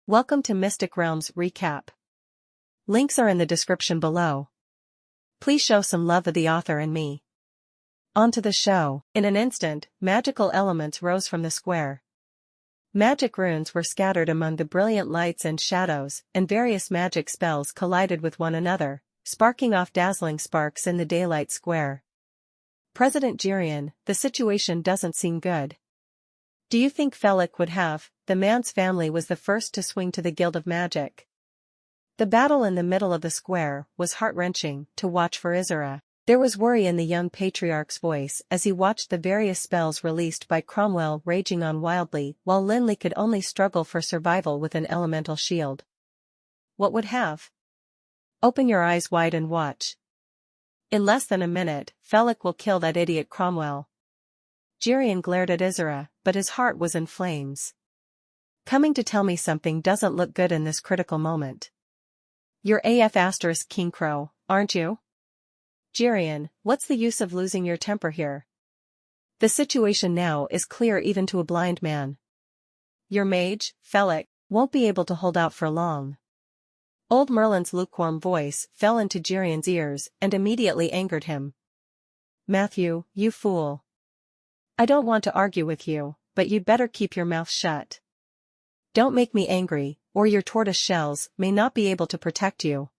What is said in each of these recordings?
Welcome to Mystic Realms Recap. Links are in the description below. Please show some love of the author and me. On to the show. In an instant, magical elements rose from the square. Magic runes were scattered among the brilliant lights and shadows, and various magic spells collided with one another, sparking off dazzling sparks in the daylight square. President Jirian, the situation doesn't seem good. Do you think Felix would have? The man's family was the first to swing to the Guild of Magic. The battle in the middle of the square was heart-wrenching to watch for Isera. There was worry in the young patriarch's voice as he watched the various spells released by Cromwell raging on wildly, while Lin Li could only struggle for survival with an elemental shield. What would have? Open your eyes wide and watch. In less than a minute, Felix will kill that idiot Cromwell. Jirian glared at Isera, but his heart was in flames. Coming to tell me something doesn't look good in this critical moment. You're AF** King Crow, aren't you? Jirian, what's the use of losing your temper here? The situation now is clear even to a blind man. Your mage, Felix, won't be able to hold out for long. Old Merlin's lukewarm voice fell into Jirian's ears and immediately angered him. Matthew, you fool. I don't want to argue with you, but you'd better keep your mouth shut. Don't make me angry, or your tortoise shells may not be able to protect you.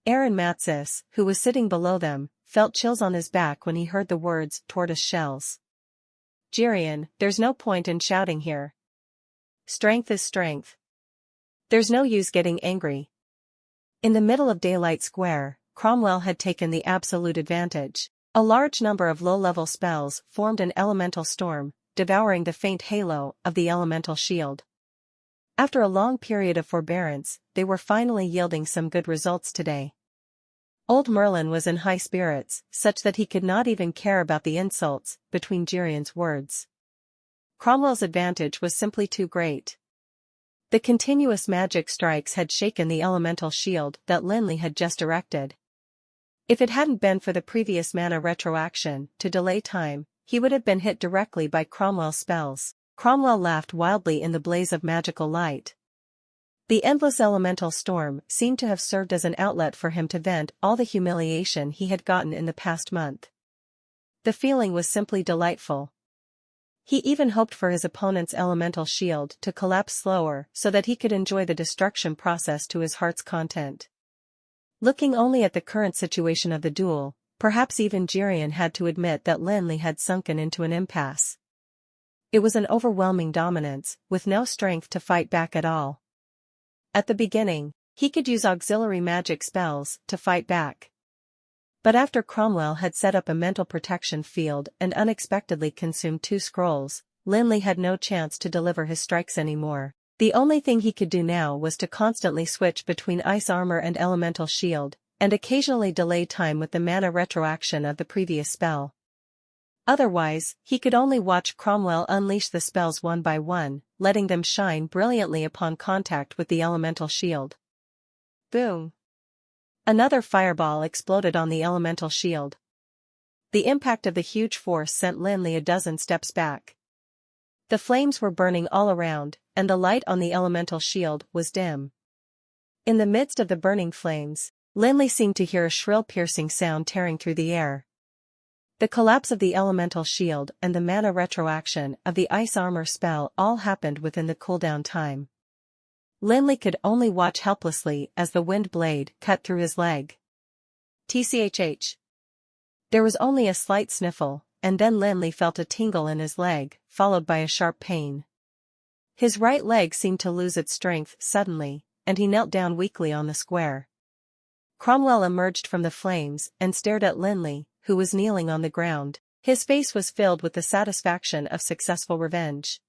Aaron Matsis, who was sitting below them, felt chills on his back when he heard the words tortoise shells. Jirian, there's no point in shouting here. Strength is strength. There's no use getting angry. In the middle of Daylight Square, Cromwell had taken the absolute advantage. A large number of low-level spells formed an elemental storm, devouring the faint halo of the elemental shield. After a long period of forbearance, they were finally yielding some good results today. Old Merlin was in high spirits, such that he could not even care about the insults between Jirian's words. Cromwell's advantage was simply too great. The continuous magic strikes had shaken the elemental shield that Lin Li had just erected. If it hadn't been for the previous mana retroaction to delay time, he would have been hit directly by Cromwell's spells. Cromwell laughed wildly in the blaze of magical light. The endless elemental storm seemed to have served as an outlet for him to vent all the humiliation he had gotten in the past month. The feeling was simply delightful. He even hoped for his opponent's elemental shield to collapse slower so that he could enjoy the destruction process to his heart's content. Looking only at the current situation of the duel, perhaps even Jirian had to admit that Lin Li had sunken into an impasse. It was an overwhelming dominance, with no strength to fight back at all. At the beginning, he could use auxiliary magic spells to fight back. But after Cromwell had set up a mental protection field and unexpectedly consumed 2 scrolls, Lin Li had no chance to deliver his strikes anymore. The only thing he could do now was to constantly switch between ice armor and elemental shield, and occasionally delay time with the mana retroaction of the previous spell. Otherwise, he could only watch Cromwell unleash the spells one by one, letting them shine brilliantly upon contact with the elemental shield. Boom! Another fireball exploded on the elemental shield. The impact of the huge force sent Lin Li a dozen steps back. The flames were burning all around, and the light on the elemental shield was dim. In the midst of the burning flames, Lin Li seemed to hear a shrill piercing sound tearing through the air. The collapse of the elemental shield and the mana retroaction of the ice armor spell all happened within the cooldown time. Lin Li could only watch helplessly as the wind blade cut through his leg. Tchh. There was only a slight sniffle, and then Lin Li felt a tingle in his leg, followed by a sharp pain. His right leg seemed to lose its strength suddenly, and he knelt down weakly on the square. Cromwell emerged from the flames and stared at Lin Li, who was kneeling on the ground. His face was filled with the satisfaction of successful revenge.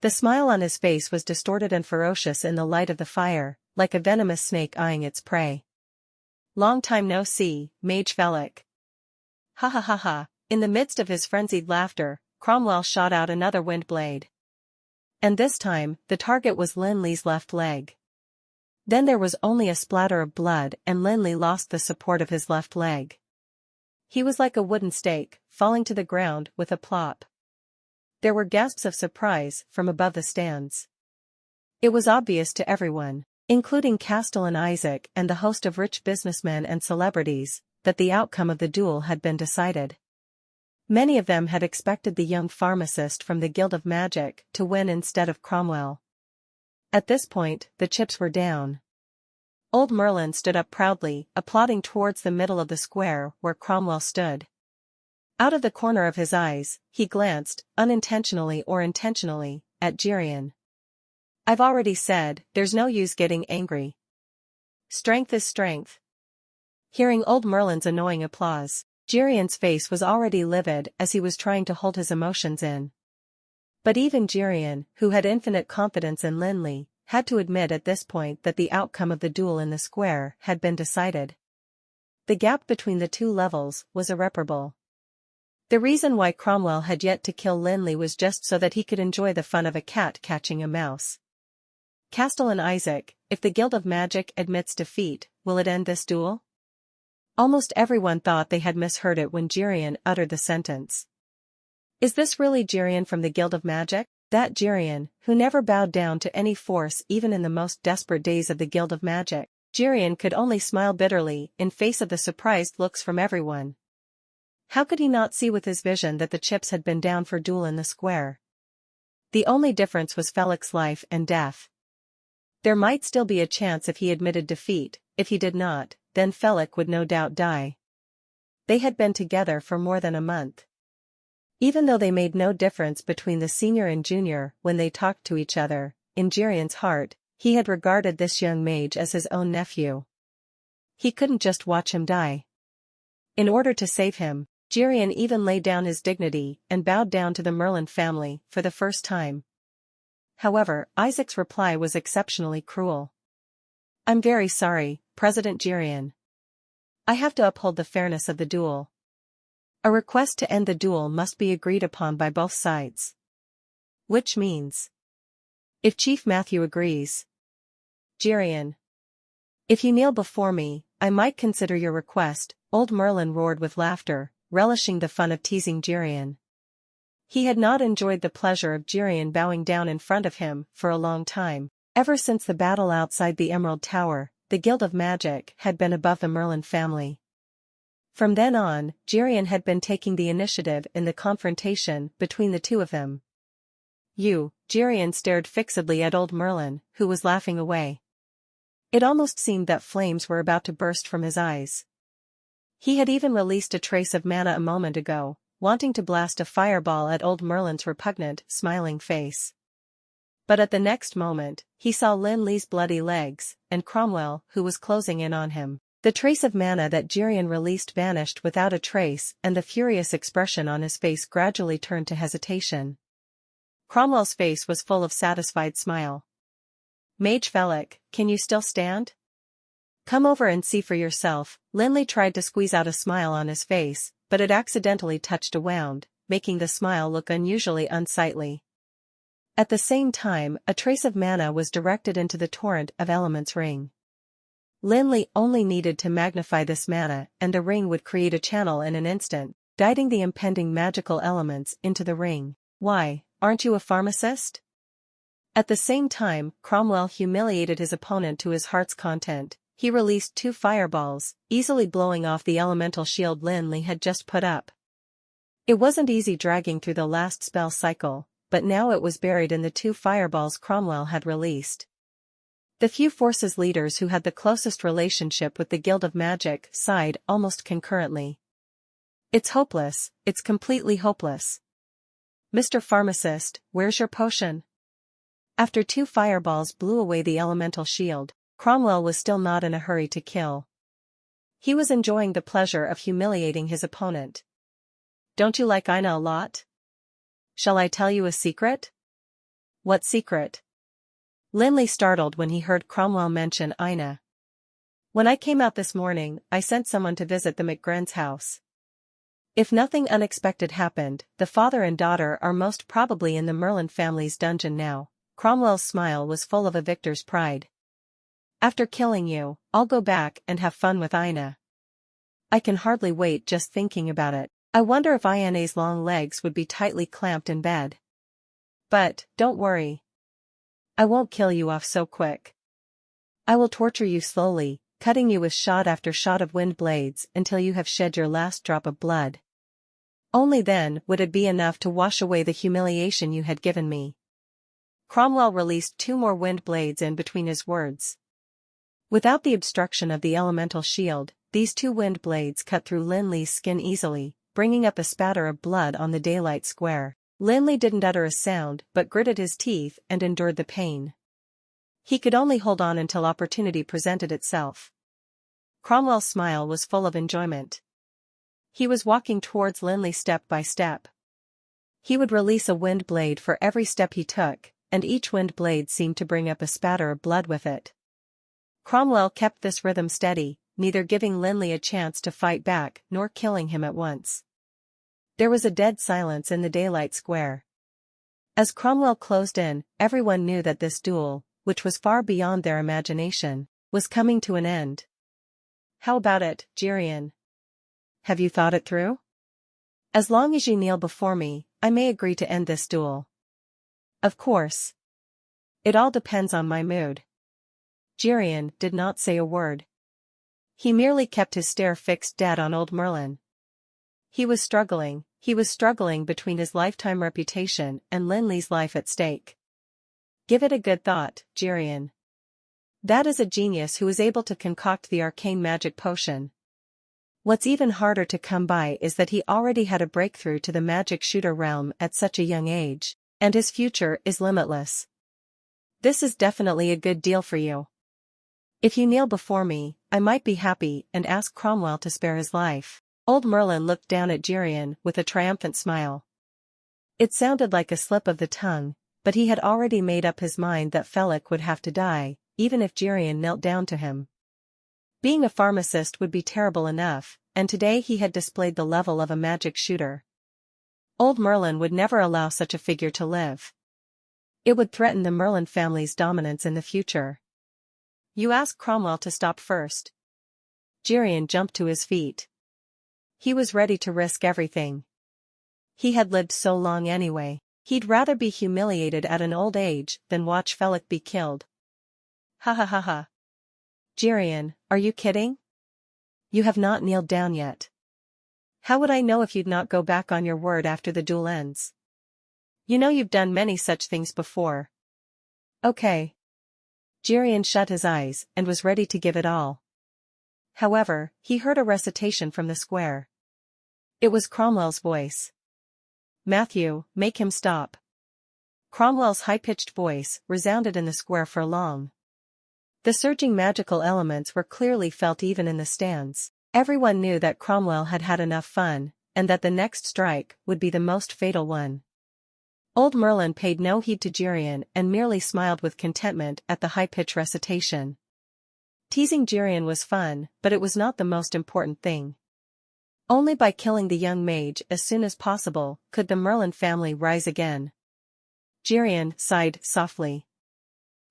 The smile on his face was distorted and ferocious in the light of the fire, like a venomous snake eyeing its prey. Long time no see, Mage Felix. Ha ha ha ha. In the midst of his frenzied laughter, Cromwell shot out another wind blade. And this time, the target was Lin Li's left leg. Then there was only a splatter of blood and Lin Li lost the support of his left leg. He was like a wooden stake, falling to the ground with a plop. There were gasps of surprise from above the stands. It was obvious to everyone, including Castellan Isaac and the host of rich businessmen and celebrities, that the outcome of the duel had been decided. Many of them had expected the young pharmacist from the Guild of Magic to win instead of Cromwell. At this point, the chips were down. Old Merlin stood up proudly, applauding towards the middle of the square where Cromwell stood. Out of the corner of his eyes, he glanced, unintentionally or intentionally, at Jirian. "I've already said, there's no use getting angry. Strength is strength." Hearing Old Merlin's annoying applause, Jirian's face was already livid as he was trying to hold his emotions in. But even Jirian, who had infinite confidence in Lin Li, had to admit at this point that the outcome of the duel in the square had been decided. The gap between the two levels was irreparable. The reason why Cromwell had yet to kill Lin Li was just so that he could enjoy the fun of a cat catching a mouse. Castellan Isaac, if the Guild of Magic admits defeat, will it end this duel? Almost everyone thought they had misheard it when Jirian uttered the sentence. Is this really Jirian from the Guild of Magic? That Jirian, who never bowed down to any force even in the most desperate days of the Guild of Magic? Jirian could only smile bitterly in face of the surprised looks from everyone. How could he not see with his vision that the chips had been down for duel in the square? The only difference was Felix's life and death. There might still be a chance if he admitted defeat. If he did not, then Felix would no doubt die. They had been together for more than a month. Even though they made no difference between the senior and junior when they talked to each other, in Jirian's heart, he had regarded this young mage as his own nephew. He couldn't just watch him die. In order to save him, Jirian even laid down his dignity and bowed down to the Merlin family for the first time. However, Isaac's reply was exceptionally cruel. "I'm very sorry, President Jirian. I have to uphold the fairness of the duel. A request to end the duel must be agreed upon by both sides. Which means, if Chief Matthew agrees." Jirian. "If you kneel before me, I might consider your request," Old Merlin roared with laughter, relishing the fun of teasing Jirian. He had not enjoyed the pleasure of Jirian bowing down in front of him for a long time. Ever since the battle outside the Emerald Tower, the Guild of Magic had been above the Merlin family. From then on, Jirian had been taking the initiative in the confrontation between the two of them. Jirian stared fixedly at Old Merlin, who was laughing away. It almost seemed that flames were about to burst from his eyes. He had even released a trace of mana a moment ago, wanting to blast a fireball at Old Merlin's repugnant, smiling face. But at the next moment, he saw Lin Li's bloody legs, and Cromwell, who was closing in on him. The trace of mana that Jirian released vanished without a trace, and the furious expression on his face gradually turned to hesitation. Cromwell's face was full of satisfied smile. "Mage Felix, can you still stand? Come over and see for yourself." Lin Li tried to squeeze out a smile on his face, but it accidentally touched a wound, making the smile look unusually unsightly. At the same time, a trace of mana was directed into the torrent of elements ring. Lin Li only needed to magnify this mana, and the ring would create a channel in an instant, guiding the impending magical elements into the ring. "Why, aren't you a pharmacist?" At the same time, Cromwell humiliated his opponent to his heart's content. He released 2 fireballs, easily blowing off the elemental shield Lin Li had just put up. It wasn't easy dragging through the last spell cycle, but now it was buried in the 2 fireballs Cromwell had released. The few forces leaders who had the closest relationship with the Guild of Magic sighed almost concurrently. "It's hopeless, it's completely hopeless. Mr. Pharmacist, where's your potion?" After 2 fireballs blew away the elemental shield, Cromwell was still not in a hurry to kill. He was enjoying the pleasure of humiliating his opponent. "Don't you like Ina a lot? Shall I tell you a secret?" "What secret?" Lin Li startled when he heard Cromwell mention Ina. "When I came out this morning, I sent someone to visit the McGren's house. If nothing unexpected happened, the father and daughter are most probably in the Merlin family's dungeon now." Cromwell's smile was full of a victor's pride. "After killing you, I'll go back and have fun with Ina. I can hardly wait just thinking about it. I wonder if Ina's long legs would be tightly clamped in bed. But, don't worry. I won't kill you off so quick. I will torture you slowly, cutting you with shot after shot of wind blades until you have shed your last drop of blood. Only then would it be enough to wash away the humiliation you had given me. Cromwell released 2 more wind blades in between his words. Without the obstruction of the elemental shield, these 2 wind blades cut through Lin Li's skin easily, bringing up a spatter of blood on the daylight square. Lin Li didn't utter a sound but gritted his teeth and endured the pain. He could only hold on until opportunity presented itself. Cromwell's smile was full of enjoyment. He was walking towards Lin Li step by step. He would release a wind blade for every step he took, and each wind blade seemed to bring up a spatter of blood with it. Cromwell kept this rhythm steady, neither giving Lin Li a chance to fight back nor killing him at once. There was a dead silence in the daylight square. As Cromwell closed in, everyone knew that this duel, which was far beyond their imagination, was coming to an end. How about it, Jirian? Have you thought it through? As long as you kneel before me, I may agree to end this duel. Of course. It all depends on my mood. Jirian did not say a word. He merely kept his stare fixed dead on old Merlin. He was struggling between his lifetime reputation and Lin Li's life at stake. Give it a good thought, Jirian. That is a genius who is able to concoct the arcane magic potion. What's even harder to come by is that he already had a breakthrough to the magic shooter realm at such a young age, and his future is limitless. This is definitely a good deal for you. If you kneel before me, I might be happy and ask Cromwell to spare his life. Old Merlin looked down at Jirian with a triumphant smile. It sounded like a slip of the tongue, but he had already made up his mind that Felix would have to die, even if Jirian knelt down to him. Being a pharmacist would be terrible enough, and today he had displayed the level of a magic shooter. Old Merlin would never allow such a figure to live. It would threaten the Merlin family's dominance in the future. You ask Cromwell to stop first. Jirian jumped to his feet. He was ready to risk everything. He had lived so long anyway, he'd rather be humiliated at an old age than watch Felix be killed. Ha ha ha ha. Jirian, are you kidding? You have not kneeled down yet. How would I know if you'd not go back on your word after the duel ends? You know you've done many such things before. Okay. Jirian shut his eyes and was ready to give it all. However, he heard a recitation from the square. It was Cromwell's voice. Matthew, make him stop. Cromwell's high-pitched voice resounded in the square for long. The surging magical elements were clearly felt even in the stands. Everyone knew that Cromwell had had enough fun, and that the next strike would be the most fatal one. Old Merlin paid no heed to Jirian and merely smiled with contentment at the high-pitched recitation. Teasing Jirian was fun, but it was not the most important thing. Only by killing the young mage as soon as possible could the Merlin family rise again. Jirian sighed softly.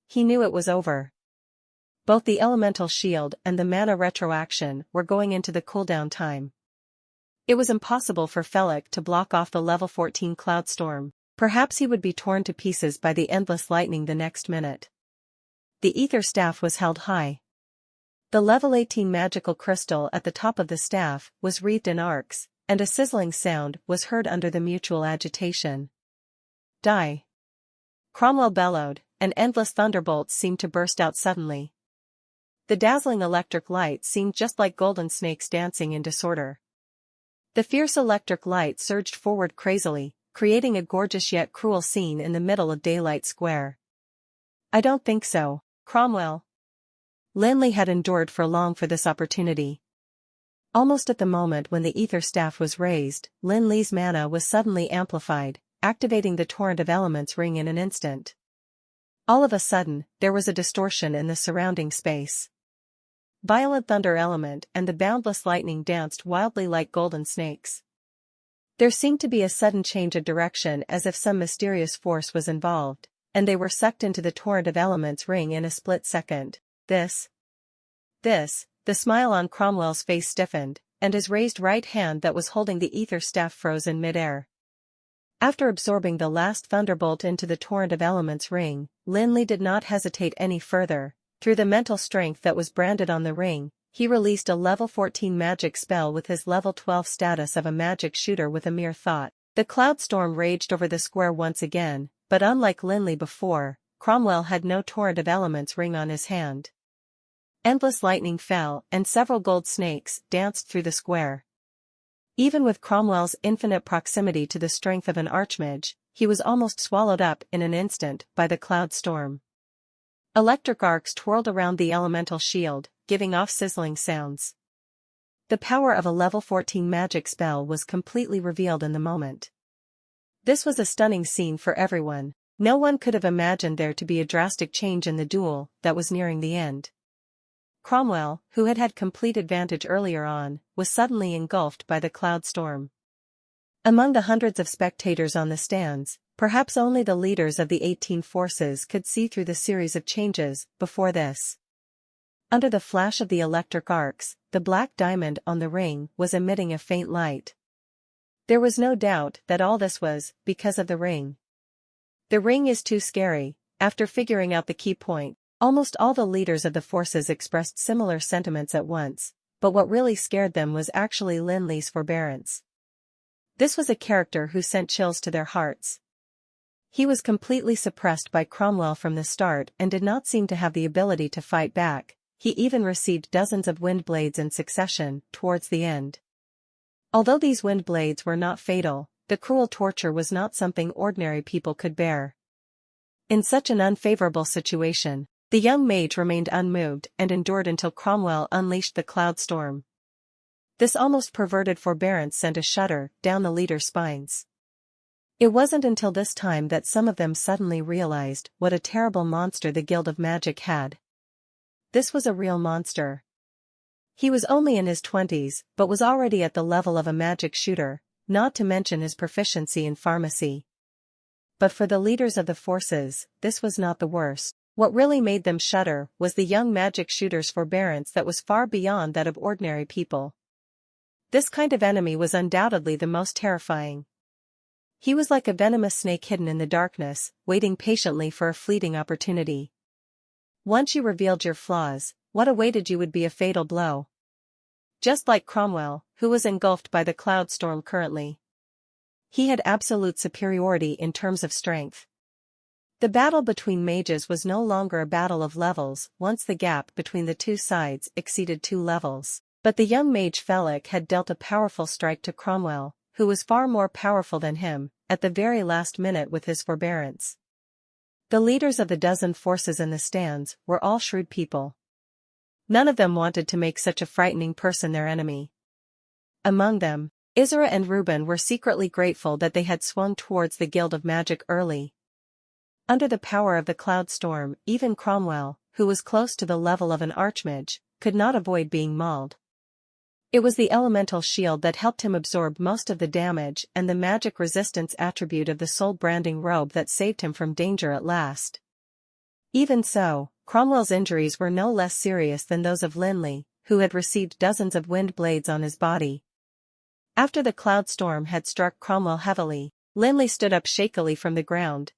He knew it was over. Both the elemental shield and the mana retroaction were going into the cooldown time. It was impossible for Felix to block off the level 14 cloud storm. Perhaps he would be torn to pieces by the endless lightning the next minute. The ether staff was held high. The level 18 magical crystal at the top of the staff was wreathed in arcs, and a sizzling sound was heard under the mutual agitation. Die! Cromwell bellowed, and endless thunderbolts seemed to burst out suddenly. The dazzling electric light seemed just like golden snakes dancing in disorder. The fierce electric light surged forward crazily, creating a gorgeous yet cruel scene in the middle of Daylight Square. I don't think so, Cromwell. Lin Li had endured for long for this opportunity. Almost at the moment when the ether staff was raised, Lin Li's mana was suddenly amplified, activating the torrent of elements ring in an instant. All of a sudden, there was a distortion in the surrounding space. Violent thunder element and the boundless lightning danced wildly like golden snakes. There seemed to be a sudden change of direction as if some mysterious force was involved, and they were sucked into the torrent of elements ring in a split second. The smile on Cromwell's face stiffened, and his raised right hand that was holding the ether staff froze in midair. After absorbing the last thunderbolt into the torrent of elements ring, Lin Li did not hesitate any further. Through the mental strength that was branded on the ring, he released a level 14 magic spell with his level 12 status of a magic shooter with a mere thought. The cloud storm raged over the square once again, but unlike Lin Li before, Cromwell had no torrent of elements ring on his hand. Endless lightning fell, and several gold snakes danced through the square. Even with Cromwell's infinite proximity to the strength of an archmage, he was almost swallowed up in an instant by the cloud storm. Electric arcs twirled around the elemental shield, giving off sizzling sounds. The power of a level 14 magic spell was completely revealed in the moment. This was a stunning scene for everyone. No one could have imagined there to be a drastic change in the duel that was nearing the end. Cromwell, who had had complete advantage earlier on, was suddenly engulfed by the cloud storm. Among the hundreds of spectators on the stands, perhaps only the leaders of the 18 forces could see through the series of changes before this. Under the flash of the electric arcs, the black diamond on the ring was emitting a faint light. There was no doubt that all this was because of the ring. The ring is too scary. After figuring out the key point, almost all the leaders of the forces expressed similar sentiments at once, but what really scared them was actually Lin Li's forbearance. This was a character who sent chills to their hearts. He was completely suppressed by Cromwell from the start and did not seem to have the ability to fight back. He even received dozens of wind blades in succession towards the end. Although these wind blades were not fatal, the cruel torture was not something ordinary people could bear. In such an unfavorable situation, the young mage remained unmoved and endured until Cromwell unleashed the cloud storm. This almost perverted forbearance sent a shudder down the leaders' spines. It wasn't until this time that some of them suddenly realized what a terrible monster the Guild of Magic had. This was a real monster. He was only in his 20s, but was already at the level of a magic shooter, not to mention his proficiency in pharmacy. But for the leaders of the forces, this was not the worst. What really made them shudder was the young magic shooter's forbearance that was far beyond that of ordinary people. This kind of enemy was undoubtedly the most terrifying. He was like a venomous snake hidden in the darkness, waiting patiently for a fleeting opportunity. Once you revealed your flaws, what awaited you would be a fatal blow. Just like Cromwell, who was engulfed by the cloud storm currently. He had absolute superiority in terms of strength. The battle between mages was no longer a battle of levels once the gap between the two sides exceeded 2 levels. But the young mage Felix had dealt a powerful strike to Cromwell, who was far more powerful than him, at the very last minute with his forbearance. The leaders of the dozen forces in the stands were all shrewd people. None of them wanted to make such a frightening person their enemy. Among them, Isra and Reuben were secretly grateful that they had swung towards the Guild of Magic early. Under the power of the cloud storm, even Cromwell, who was close to the level of an archmage, could not avoid being mauled. It was the elemental shield that helped him absorb most of the damage and the magic resistance attribute of the soul branding robe that saved him from danger at last. Even so, Cromwell's injuries were no less serious than those of Lin Li, who had received dozens of wind blades on his body. After the cloud storm had struck Cromwell heavily, Lin Li stood up shakily from the ground.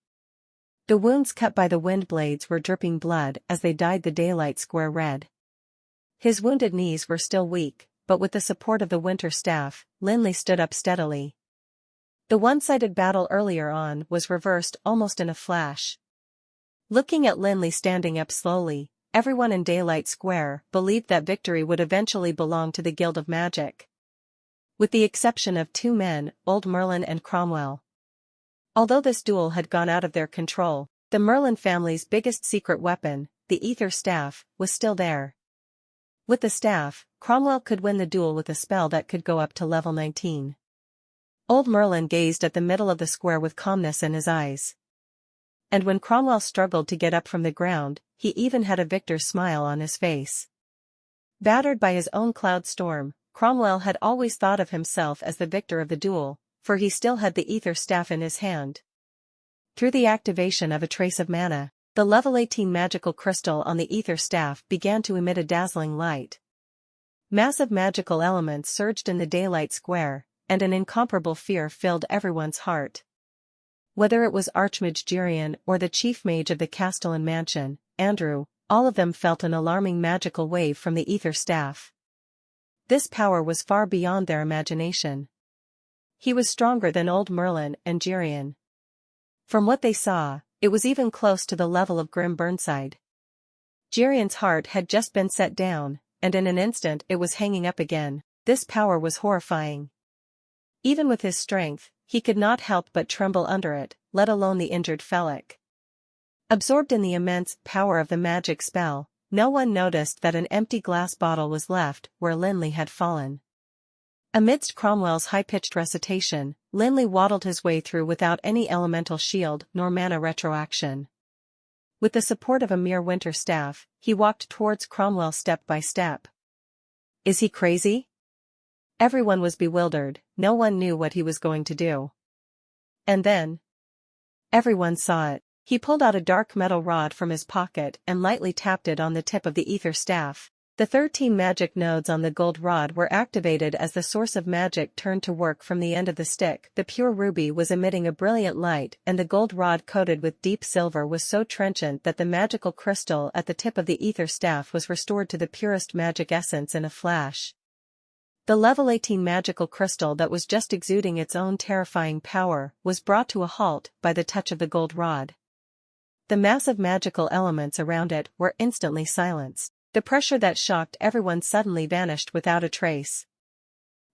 The wounds cut by the wind blades were dripping blood as they dyed the daylight square red. His wounded knees were still weak, but with the support of the winter staff, Lin Li stood up steadily. The one-sided battle earlier on was reversed almost in a flash. Looking at Lin Li standing up slowly, everyone in Daylight Square believed that victory would eventually belong to the Guild of Magic. With the exception of 2 men, Old Merlin and Cromwell. Although this duel had gone out of their control, the Merlin family's biggest secret weapon, the Ether Staff, was still there. With the staff, Cromwell could win the duel with a spell that could go up to level 19. Old Merlin gazed at the middle of the square with calmness in his eyes. And when Cromwell struggled to get up from the ground, he even had a victor's smile on his face. Battered by his own cloud storm, Cromwell had always thought of himself as the victor of the duel, for he still had the Ether Staff in his hand. Through the activation of a trace of mana, the level 18 magical crystal on the Ether Staff began to emit a dazzling light. Massive magical elements surged in the daylight square, and an incomparable fear filled everyone's heart. Whether it was Archmage Jirian or the chief mage of the Castellan mansion, Andrew, all of them felt an alarming magical wave from the ether staff. This power was far beyond their imagination. He was stronger than old Merlin and Jirian. From what they saw, it was even close to the level of Grim Burnside. Jirian's heart had just been set down, and in an instant it was hanging up again. This power was horrifying. Even with his strength, he could not help but tremble under it, let alone the injured Felix. Absorbed in the immense power of the magic spell, no one noticed that an empty glass bottle was left where Lin Li had fallen. Amidst Cromwell's high-pitched recitation, Lin Li waddled his way through without any elemental shield nor mana retroaction. With the support of a mere winter staff, he walked towards Cromwell step by step. Is he crazy? Everyone was bewildered, no one knew what he was going to do. And then, everyone saw it. He pulled out a dark metal rod from his pocket and lightly tapped it on the tip of the ether staff. The 13 magic nodes on the gold rod were activated as the source of magic turned to work from the end of the stick. The pure ruby was emitting a brilliant light, and the gold rod coated with deep silver was so trenchant that the magical crystal at the tip of the ether staff was restored to the purest magic essence in a flash. The level 18 magical crystal that was just exuding its own terrifying power was brought to a halt by the touch of the gold rod. The massive magical elements around it were instantly silenced. The pressure that shocked everyone suddenly vanished without a trace.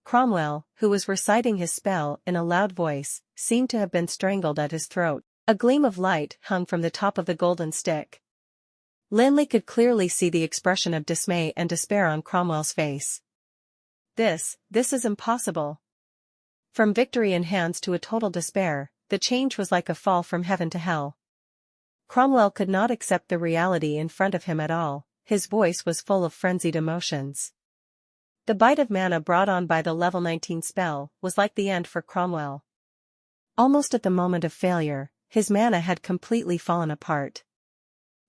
Cromwell, who was reciting his spell in a loud voice, seemed to have been strangled at his throat. A gleam of light hung from the top of the golden stick. Lin Li could clearly see the expression of dismay and despair on Cromwell's face. This is impossible. From victory in hands to a total despair, the change was like a fall from heaven to hell. Cromwell could not accept the reality in front of him at all. His voice was full of frenzied emotions. The bite of mana brought on by the level 19 spell was like the end for Cromwell. Almost at the moment of failure, his mana had completely fallen apart.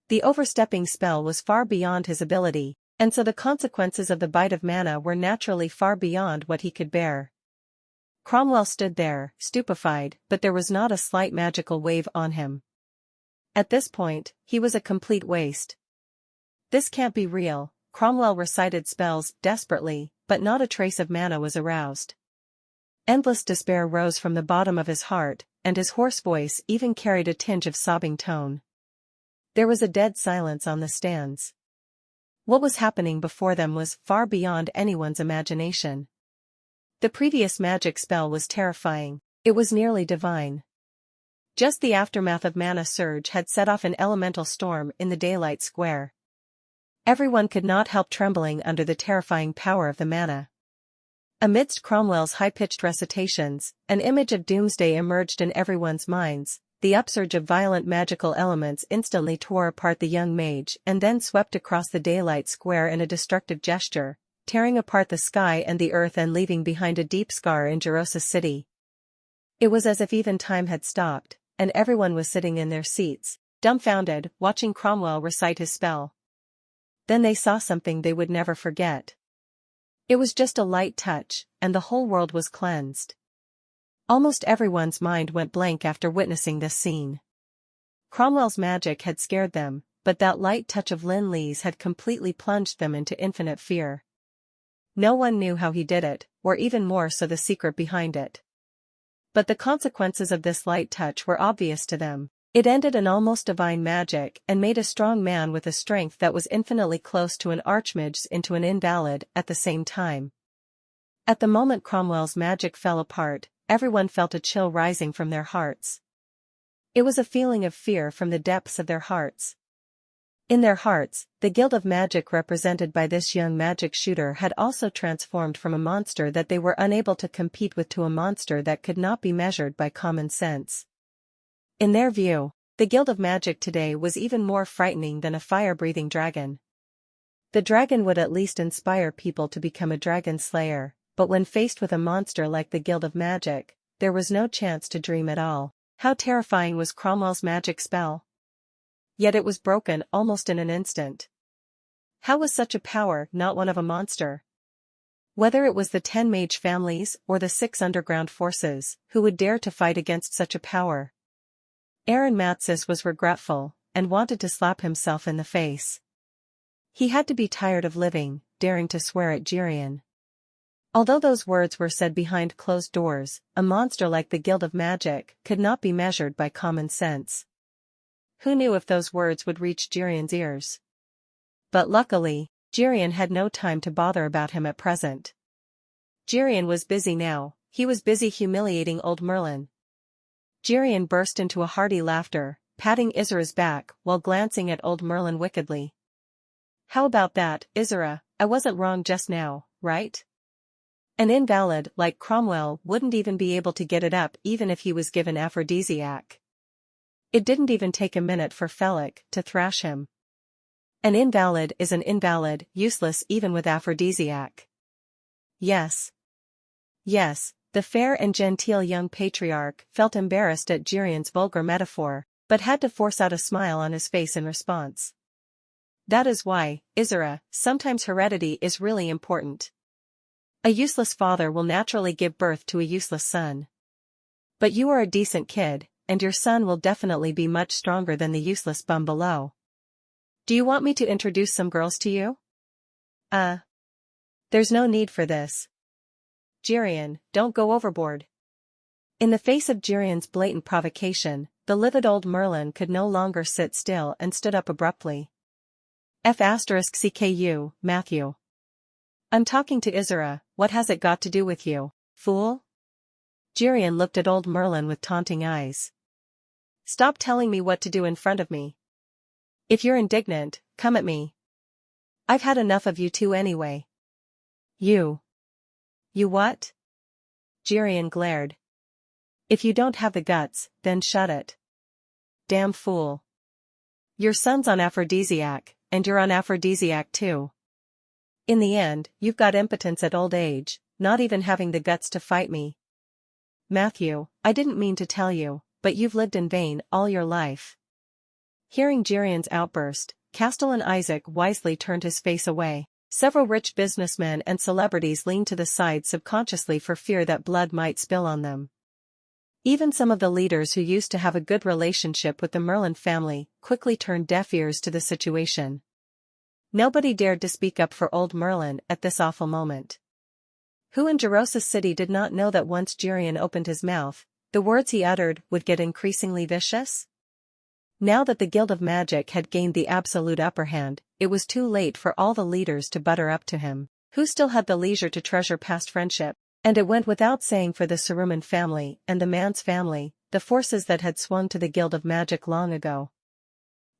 The overstepping spell was far beyond his ability, and so the consequences of the bite of mana were naturally far beyond what he could bear. Cromwell stood there, stupefied, but there was not a slight magical wave on him. At this point, he was a complete waste. This can't be real. Cromwell recited spells desperately, but not a trace of mana was aroused. Endless despair rose from the bottom of his heart, and his hoarse voice even carried a tinge of sobbing tone. There was a dead silence on the stands. What was happening before them was far beyond anyone's imagination. The previous magic spell was terrifying. It was nearly divine. Just the aftermath of mana surge had set off an elemental storm in the daylight square. Everyone could not help trembling under the terrifying power of the mana. Amidst Cromwell's high-pitched recitations, an image of doomsday emerged in everyone's minds. The upsurge of violent magical elements instantly tore apart the young mage and then swept across the daylight square in a destructive gesture, tearing apart the sky and the earth and leaving behind a deep scar in Jerosa City. It was as if even time had stopped, and everyone was sitting in their seats, dumbfounded, watching Cromwell recite his spell. Then they saw something they would never forget. It was just a light touch, and the whole world was cleansed. Almost everyone's mind went blank after witnessing this scene. Cromwell's magic had scared them, but that light touch of Lin Li's had completely plunged them into infinite fear. No one knew how he did it, or even more so the secret behind it. But the consequences of this light touch were obvious to them. It ended an almost divine magic and made a strong man with a strength that was infinitely close to an archmage's into an invalid at the same time. At the moment Cromwell's magic fell apart, everyone felt a chill rising from their hearts. It was a feeling of fear from the depths of their hearts. In their hearts, the guild of magic represented by this young magic shooter had also transformed from a monster that they were unable to compete with to a monster that could not be measured by common sense. In their view, the guild of magic today was even more frightening than a fire-breathing dragon. The dragon would at least inspire people to become a dragon slayer, but when faced with a monster like the guild of magic, there was no chance to dream at all. How terrifying was Cromwell's magic spell? Yet it was broken almost in an instant. How was such a power not one of a monster? Whether it was the 10 mage families or the 6 underground forces, who would dare to fight against such a power? Aaron Matsis was regretful, and wanted to slap himself in the face. He had to be tired of living, daring to swear at Jirian. Although those words were said behind closed doors, a monster like the Guild of Magic could not be measured by common sense. Who knew if those words would reach Jirian's ears? But luckily, Jirian had no time to bother about him at present. Jirian was busy now, he was busy humiliating old Merlin. Jirian burst into a hearty laughter, patting Isera's back while glancing at old Merlin wickedly. How about that, Isera? I wasn't wrong just now, right? An invalid like Cromwell wouldn't even be able to get it up even if he was given aphrodisiac. It didn't even take a minute for Felix to thrash him. An invalid is an invalid, useless even with aphrodisiac. Yes. Yes, the fair and genteel young patriarch felt embarrassed at Jirian's vulgar metaphor, but had to force out a smile on his face in response. That is why, Isera, sometimes heredity is really important. A useless father will naturally give birth to a useless son. But you are a decent kid, and your son will definitely be much stronger than the useless bum below. Do you want me to introduce some girls to you? There's no need for this. Jirian, don't go overboard. In the face of Jirian's blatant provocation, the livid old Merlin could no longer sit still and stood up abruptly. F***CKU, Matthew. I'm talking to Isera, what has it got to do with you, fool? Jirian looked at old Merlin with taunting eyes. Stop telling me what to do in front of me. If you're indignant, come at me. I've had enough of you two anyway. You what? Jirian glared. If you don't have the guts, then shut it. Damn fool. Your son's on aphrodisiac, and you're on aphrodisiac too. In the end, you've got impotence at old age, not even having the guts to fight me. Matthew, I didn't mean to tell you, but you've lived in vain all your life. Hearing Jirian's outburst, Castellan Isaac wisely turned his face away. Several rich businessmen and celebrities leaned to the side subconsciously for fear that blood might spill on them. Even some of the leaders who used to have a good relationship with the Merlin family quickly turned deaf ears to the situation. Nobody dared to speak up for old Merlin at this awful moment. Who in Jerosa City did not know that once Jirian opened his mouth, the words he uttered would get increasingly vicious? Now that the Guild of Magic had gained the absolute upper hand, it was too late for all the leaders to butter up to him, who still had the leisure to treasure past friendship, and it went without saying for the Saruman family and the Mance family, the forces that had swung to the Guild of Magic long ago.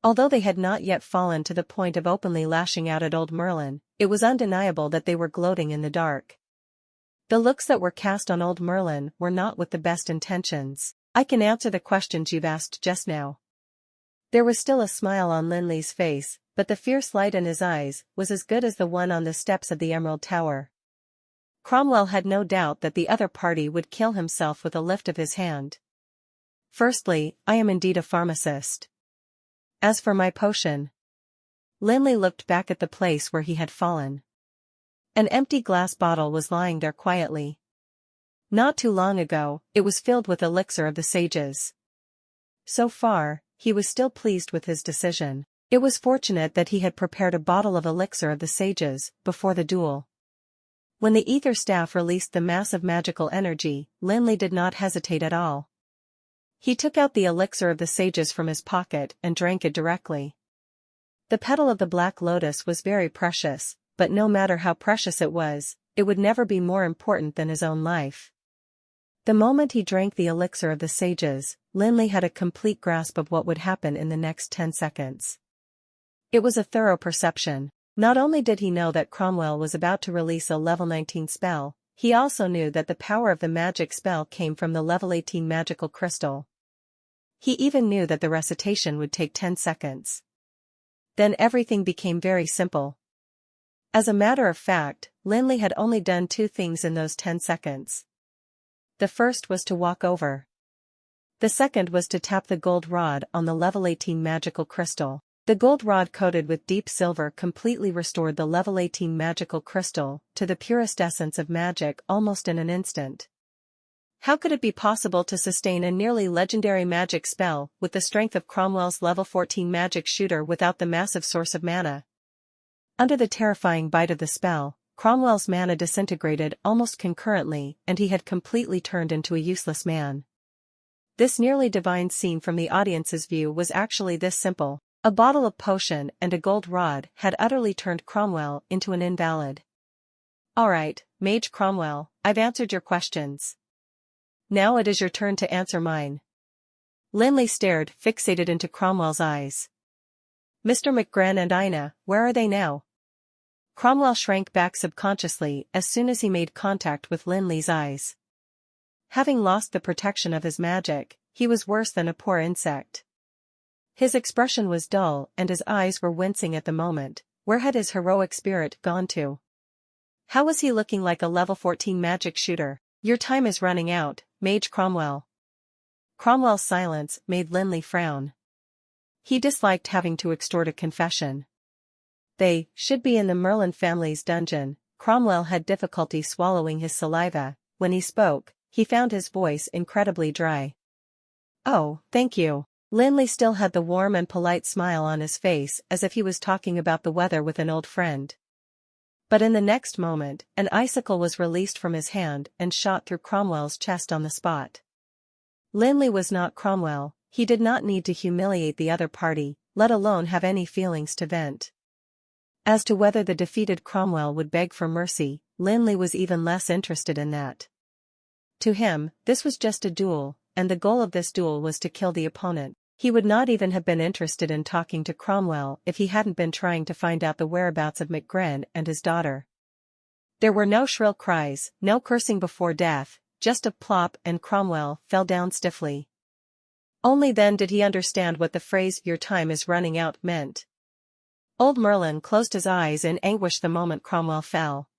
Although they had not yet fallen to the point of openly lashing out at old Merlin, it was undeniable that they were gloating in the dark. The looks that were cast on old Merlin were not with the best intentions. I can answer the questions you've asked just now. There was still a smile on Lin Li's face, but the fierce light in his eyes was as good as the one on the steps of the Emerald Tower. Cromwell had no doubt that the other party would kill himself with a lift of his hand. Firstly, I am indeed a pharmacist. As for my potion. Lin Li looked back at the place where he had fallen. An empty glass bottle was lying there quietly. Not too long ago, it was filled with elixir of the sages. So far, he was still pleased with his decision. It was fortunate that he had prepared a bottle of elixir of the sages before the duel. When the ether staff released the massive magical energy, Lin Li did not hesitate at all. He took out the elixir of the sages from his pocket and drank it directly. The petal of the black lotus was very precious, but no matter how precious it would never be more important than his own life. The moment he drank the elixir of the sages, Lin Li had a complete grasp of what would happen in the next 10 seconds. It was a thorough perception. Not only did he know that Cromwell was about to release a level 19 spell, he also knew that the power of the magic spell came from the level 18 magical crystal. He even knew that the recitation would take 10 seconds. Then everything became very simple. As a matter of fact, Lin Li had only done two things in those 10 seconds. The first was to walk over. The second was to tap the gold rod on the level 18 magical crystal. The gold rod coated with deep silver completely restored the level 18 magical crystal to the purest essence of magic almost in an instant. How could it be possible to sustain a nearly legendary magic spell with the strength of Cromwell's level 14 magic shooter without the massive source of mana? Under the terrifying bite of the spell, Cromwell's mana disintegrated almost concurrently and he had completely turned into a useless man. This nearly divine scene from the audience's view was actually this simple. A bottle of potion and a gold rod had utterly turned Cromwell into an invalid. Alright, Mage Cromwell, I've answered your questions. Now it is your turn to answer mine. Lin Li stared fixated into Cromwell's eyes. Mr. McGren and Ina, where are they now? Cromwell shrank back subconsciously as soon as he made contact with Lin Li's eyes. Having lost the protection of his magic, he was worse than a poor insect. His expression was dull and his eyes were wincing at the moment. Where had his heroic spirit gone to? How was he looking like a level 14 magic shooter? Your time is running out, Mage Cromwell. Cromwell's silence made Lin Li frown. He disliked having to extort a confession. They should be in the Merlin family's dungeon. Cromwell had difficulty swallowing his saliva. When he spoke, he found his voice incredibly dry. Oh, thank you. Lin Li still had the warm and polite smile on his face as if he was talking about the weather with an old friend. But in the next moment, an icicle was released from his hand and shot through Cromwell's chest on the spot. Lin Li was not Cromwell, he did not need to humiliate the other party, let alone have any feelings to vent. As to whether the defeated Cromwell would beg for mercy, Lin Li was even less interested in that. To him, this was just a duel, and the goal of this duel was to kill the opponent. He would not even have been interested in talking to Cromwell if he hadn't been trying to find out the whereabouts of McGren and his daughter. There were no shrill cries, no cursing before death, just a plop and Cromwell fell down stiffly. Only then did he understand what the phrase "your time is running out" meant. Old Merlin closed his eyes in anguish the moment Cromwell fell.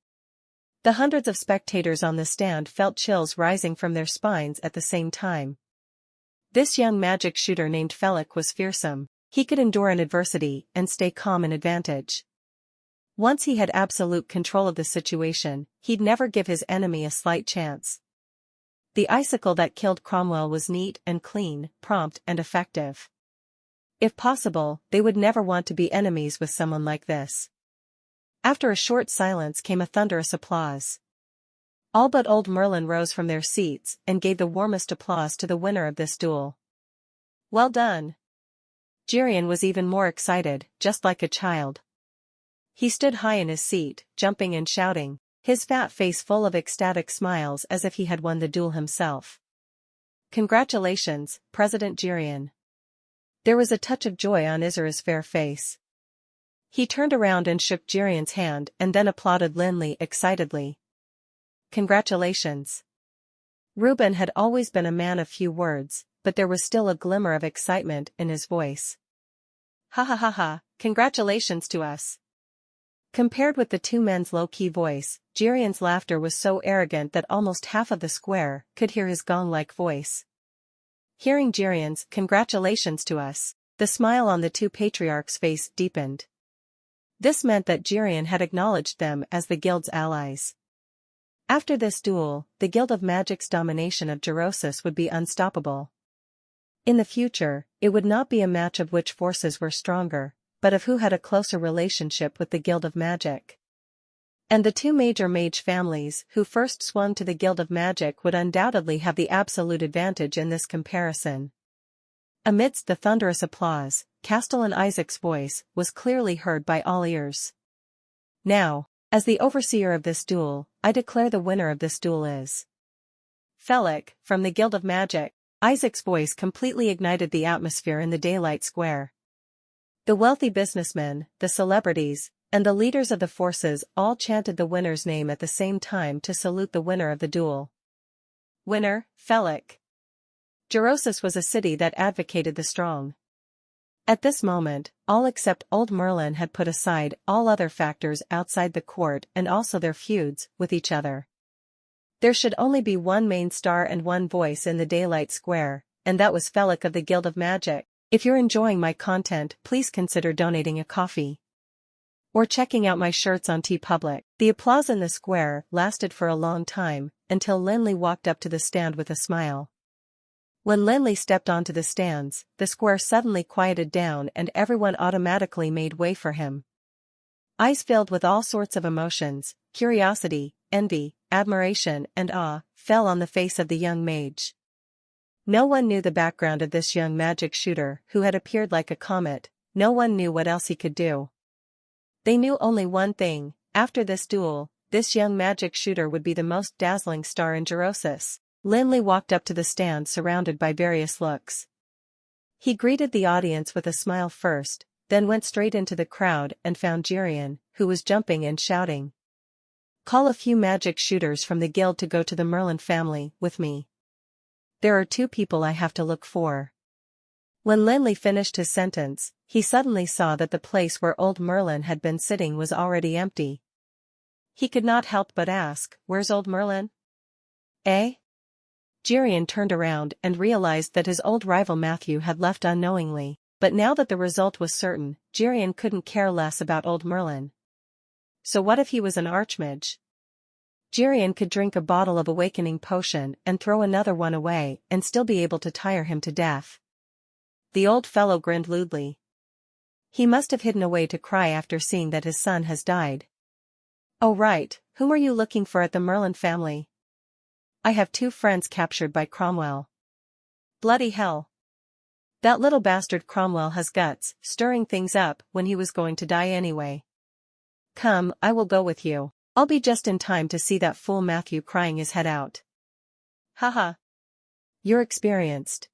The hundreds of spectators on the stand felt chills rising from their spines at the same time. This young magic shooter named Felix was fearsome. He could endure an adversity and stay calm in advantage. Once he had absolute control of the situation, he'd never give his enemy a slight chance. The icicle that killed Cromwell was neat and clean, prompt and effective. If possible, they would never want to be enemies with someone like this. After a short silence came a thunderous applause. All but old Merlin rose from their seats and gave the warmest applause to the winner of this duel. Well done. Jirian was even more excited, just like a child. He stood high in his seat, jumping and shouting, his fat face full of ecstatic smiles as if he had won the duel himself. Congratulations, President Jirian. There was a touch of joy on Izura's fair face. He turned around and shook Jirian's hand and then applauded Lin Li excitedly. Congratulations. Reuben had always been a man of few words, but there was still a glimmer of excitement in his voice. Ha ha ha ha, congratulations to us. Compared with the two men's low-key voice, Jirian's laughter was so arrogant that almost half of the square could hear his gong-like voice. Hearing Jirian's congratulations to us, the smile on the two patriarchs' face deepened. This meant that Jirian had acknowledged them as the guild's allies. After this duel, the Guild of Magic's domination of Gerosis would be unstoppable. In the future, it would not be a match of which forces were stronger, but of who had a closer relationship with the Guild of Magic. And the two major mage families who first swung to the Guild of Magic would undoubtedly have the absolute advantage in this comparison. Amidst the thunderous applause, Castellan Isaac's voice was clearly heard by all ears. Now, as the overseer of this duel, I declare the winner of this duel is Felix, from the Guild of Magic. Isaac's voice completely ignited the atmosphere in the daylight square. The wealthy businessmen, the celebrities, and the leaders of the forces all chanted the winner's name at the same time to salute the winner of the duel. Winner, Felix. Gerosis was a city that advocated the strong. At this moment, all except old Merlin had put aside all other factors outside the court and also their feuds with each other. There should only be one main star and one voice in the daylight square, and that was Felix of the Guild of Magic. If you're enjoying my content, please consider donating a coffee or checking out my shirts on TeePublic. The applause in the square lasted for a long time, until Lin Li walked up to the stand with a smile. When Lin Li stepped onto the stands, the square suddenly quieted down and everyone automatically made way for him. Eyes filled with all sorts of emotions, curiosity, envy, admiration, and awe, fell on the face of the young mage. No one knew the background of this young magic shooter who had appeared like a comet. No one knew what else he could do. They knew only one thing: after this duel, this young magic shooter would be the most dazzling star in Gerosis. Lin Li walked up to the stand surrounded by various looks. He greeted the audience with a smile first, then went straight into the crowd and found Jirian, who was jumping and shouting. "Call a few magic shooters from the guild to go to the Merlin family with me. There are 2 people I have to look for." When Lin Li finished his sentence, he suddenly saw that the place where old Merlin had been sitting was already empty. He could not help but ask, "Where's old Merlin?" "Eh?" Jirian turned around and realized that his old rival Matthew had left unknowingly, but now that the result was certain, Jirian couldn't care less about old Merlin. So what if he was an archmage? Jirian could drink a bottle of awakening potion and throw another one away and still be able to tire him to death. The old fellow grinned lewdly. He must have hidden away to cry after seeing that his son has died. "Oh right, whom are you looking for at the Merlin family?" "I have 2 friends captured by Cromwell." "Bloody hell. That little bastard Cromwell has guts, stirring things up when he was going to die anyway. Come, I will go with you. I'll be just in time to see that fool Matthew crying his head out." "Haha. You're experienced."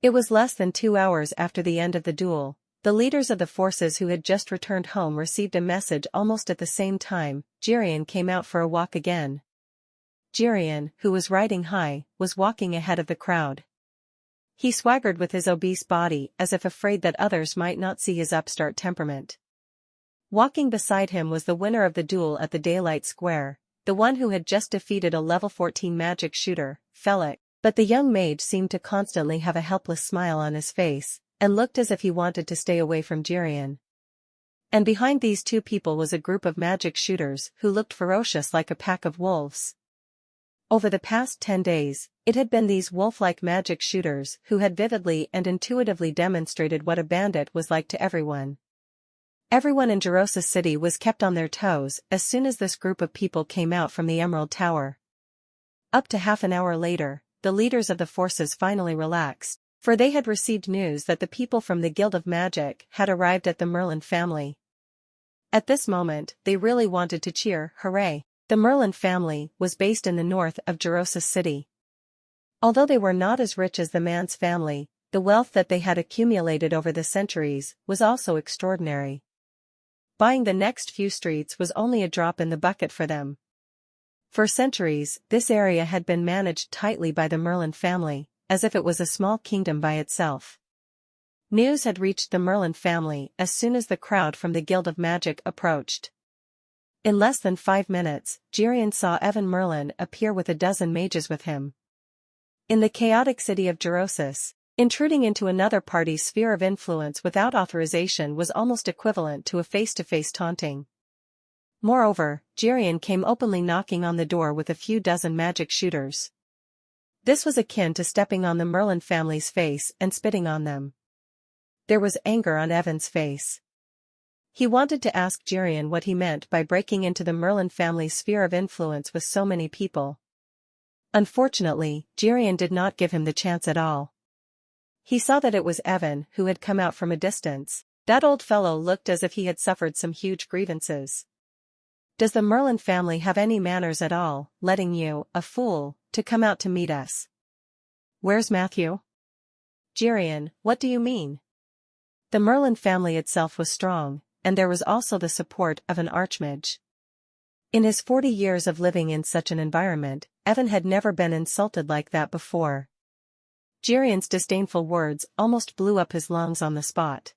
It was less than 2 hours after the end of the duel. The leaders of the forces who had just returned home received a message almost at the same time. Jirian came out for a walk again. Jirian, who was riding high, was walking ahead of the crowd. He swaggered with his obese body as if afraid that others might not see his upstart temperament. Walking beside him was the winner of the duel at the Daylight Square, the one who had just defeated a level 14 magic shooter, Felix. But the young mage seemed to constantly have a helpless smile on his face, and looked as if he wanted to stay away from Jirian. And behind these 2 people was a group of magic shooters who looked ferocious like a pack of wolves. Over the past 10 days, it had been these wolf-like magic shooters who had vividly and intuitively demonstrated what a bandit was like to everyone. Everyone in Gerosis City was kept on their toes as soon as this group of people came out from the Emerald Tower. Up to half an hour later, the leaders of the forces finally relaxed, for they had received news that the people from the Guild of Magic had arrived at the Merlin family. At this moment, they really wanted to cheer, hooray! The Merlin family was based in the north of Gerosis City. Although they were not as rich as the Man's family, the wealth that they had accumulated over the centuries was also extraordinary. Buying the next few streets was only a drop in the bucket for them. For centuries, this area had been managed tightly by the Merlin family, as if it was a small kingdom by itself. News had reached the Merlin family as soon as the crowd from the Guild of Magic approached. In less than 5 minutes, Jirian saw Evan Merlin appear with a dozen mages with him. In the chaotic city of Gerosis, intruding into another party's sphere of influence without authorization was almost equivalent to a face-to-face taunting. Moreover, Jirian came openly knocking on the door with a few dozen magic shooters. This was akin to stepping on the Merlin family's face and spitting on them. There was anger on Evan's face. He wanted to ask Jirian what he meant by breaking into the Merlin family's sphere of influence with so many people. Unfortunately, Jirian did not give him the chance at all. He saw that it was Evan who had come out from a distance. That old fellow looked as if he had suffered some huge grievances. "Does the Merlin family have any manners at all, letting you, a fool, to come out to meet us?" "Where's Matthew?" "Jirian, what do you mean?" The Merlin family itself was strong, and there was also the support of an archmage. In his 40 years of living in such an environment, Evan had never been insulted like that before. Jirian's disdainful words almost blew up his lungs on the spot.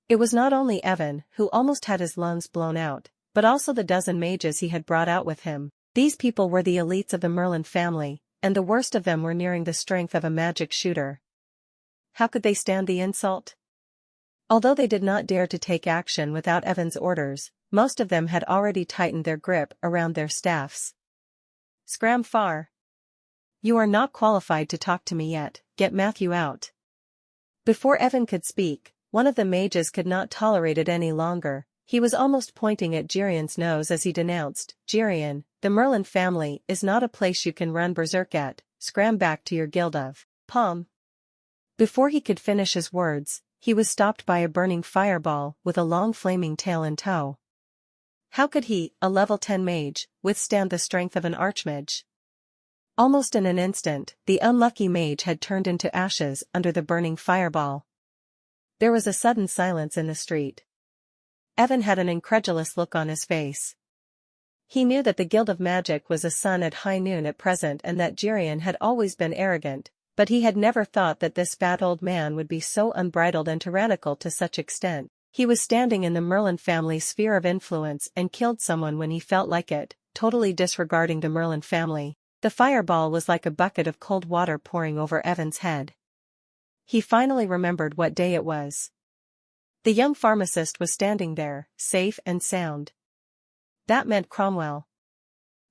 It was not only Evan who almost had his lungs blown out, but also the dozen mages he had brought out with him. These people were the elites of the Merlin family, and the worst of them were nearing the strength of a magic shooter. How could they stand the insult? Although they did not dare to take action without Evan's orders, most of them had already tightened their grip around their staffs. Scram far. You are not qualified to talk to me yet, get Matthew out. Before Evan could speak, one of the mages could not tolerate it any longer. He was almost pointing at Jirian's nose as he denounced, Jirian, the Merlin family is not a place you can run berserk at, scram back to your guild of Palm. Before he could finish his words, he was stopped by a burning fireball with a long flaming tail in tow. How could he, a level 10 mage, withstand the strength of an archmage? Almost in an instant, the unlucky mage had turned into ashes under the burning fireball. There was a sudden silence in the street. Evan had an incredulous look on his face. He knew that the Guild of Magic was a sun at high noon at present and that Jirian had always been arrogant, but he had never thought that this fat old man would be so unbridled and tyrannical to such extent. He was standing in the Merlin family's sphere of influence and killed someone when he felt like it, totally disregarding the Merlin family. The fireball was like a bucket of cold water pouring over Evan's head. He finally remembered what day it was. The young pharmacist was standing there, safe and sound. That meant Cromwell.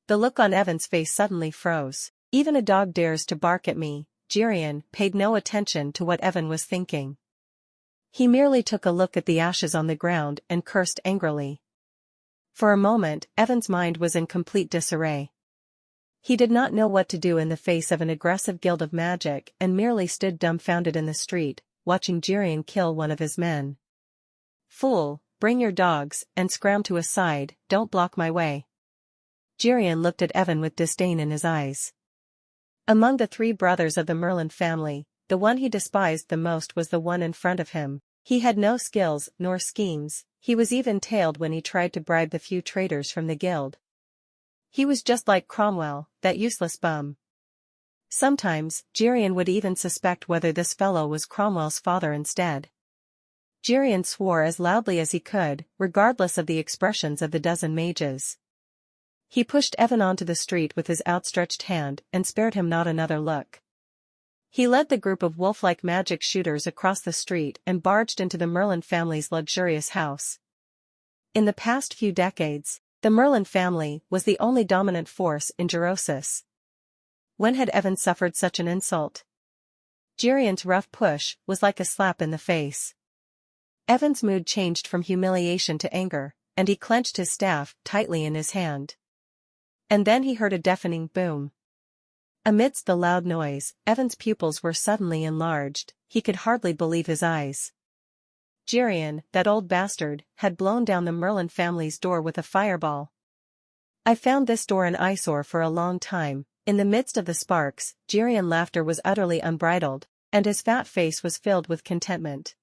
The look on Evan's face suddenly froze. Even a dog dares to bark at me. Jirian paid no attention to what Evan was thinking. He merely took a look at the ashes on the ground and cursed angrily. For a moment, Evan's mind was in complete disarray. He did not know what to do in the face of an aggressive guild of magic and merely stood dumbfounded in the street, watching Jirian kill one of his men. Fool, bring your dogs, and scram to a side, don't block my way. Jirian looked at Evan with disdain in his eyes. Among the three brothers of the Merlin family, the one he despised the most was the one in front of him. He had no skills nor schemes, he was even-tailed when he tried to bribe the few traitors from the guild. He was just like Cromwell, that useless bum. Sometimes, Jirian would even suspect whether this fellow was Cromwell's father instead. Jirian swore as loudly as he could, regardless of the expressions of the dozen mages. He pushed Evan onto the street with his outstretched hand and spared him not another look. He led the group of wolf-like magic shooters across the street and barged into the Merlin family's luxurious house. In the past few decades, the Merlin family was the only dominant force in Gerosis. When had Evan suffered such an insult? Jirian's rough push was like a slap in the face. Evan's mood changed from humiliation to anger, and he clenched his staff tightly in his hand. And then he heard a deafening boom. Amidst the loud noise, Evan's pupils were suddenly enlarged. He could hardly believe his eyes. Jirian, that old bastard, had blown down the Merlin family's door with a fireball. I found this door an eyesore for a long time. In the midst of the sparks, Jirian's laughter was utterly unbridled, and his fat face was filled with contentment.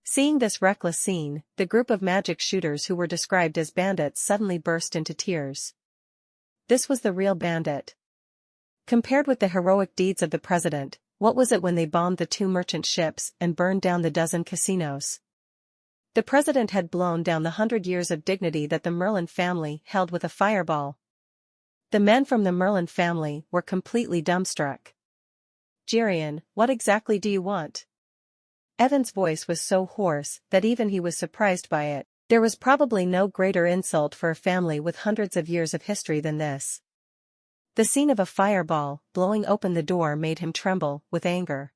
Seeing this reckless scene, the group of magic shooters who were described as bandits suddenly burst into tears. This was the real bandit. Compared with the heroic deeds of the president, what was it when they bombed the 2 merchant ships and burned down the dozen casinos? The president had blown down the 100 years of dignity that the Merlin family held with a fireball. The men from the Merlin family were completely dumbstruck. Jirian, what exactly do you want? Evan's voice was so hoarse that even he was surprised by it. There was probably no greater insult for a family with hundreds of years of history than this. The scene of a fireball blowing open the door made him tremble with anger.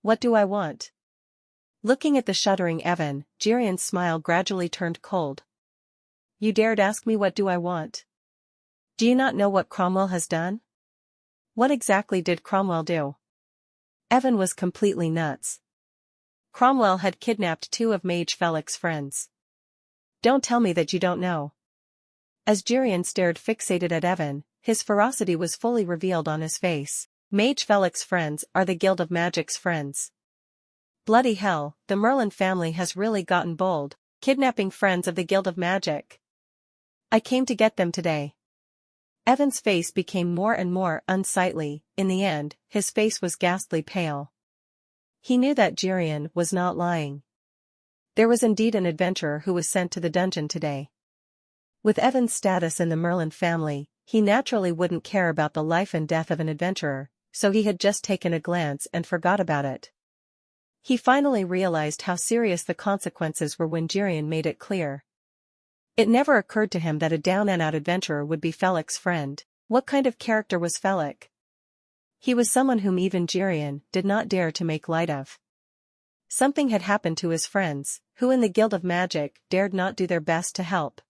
What do I want? Looking at the shuddering Evan, Jirian's smile gradually turned cold. You dared ask me what do I want? Do you not know what Cromwell has done? What exactly did Cromwell do? Evan was completely nuts. Cromwell had kidnapped 2 of Mage Felix's friends. Don't tell me that you don't know. As Jirian stared fixated at Evan, his ferocity was fully revealed on his face. Mage Felix's friends are the Guild of Magic's friends. Bloody hell, the Merlin family has really gotten bold, kidnapping friends of the Guild of Magic. I came to get them today. Evan's face became more and more unsightly. In the end, his face was ghastly pale. He knew that Jirian was not lying. There was indeed an adventurer who was sent to the dungeon today. With Evan's status in the Merlin family, he naturally wouldn't care about the life and death of an adventurer, so he had just taken a glance and forgot about it. He finally realized how serious the consequences were when Jirian made it clear. It never occurred to him that a down-and-out adventurer would be Felix's friend. What kind of character was Felix? He was someone whom even Jirian did not dare to make light of. Something had happened to his friends, who in the Guild of Magic dared not do their best to help.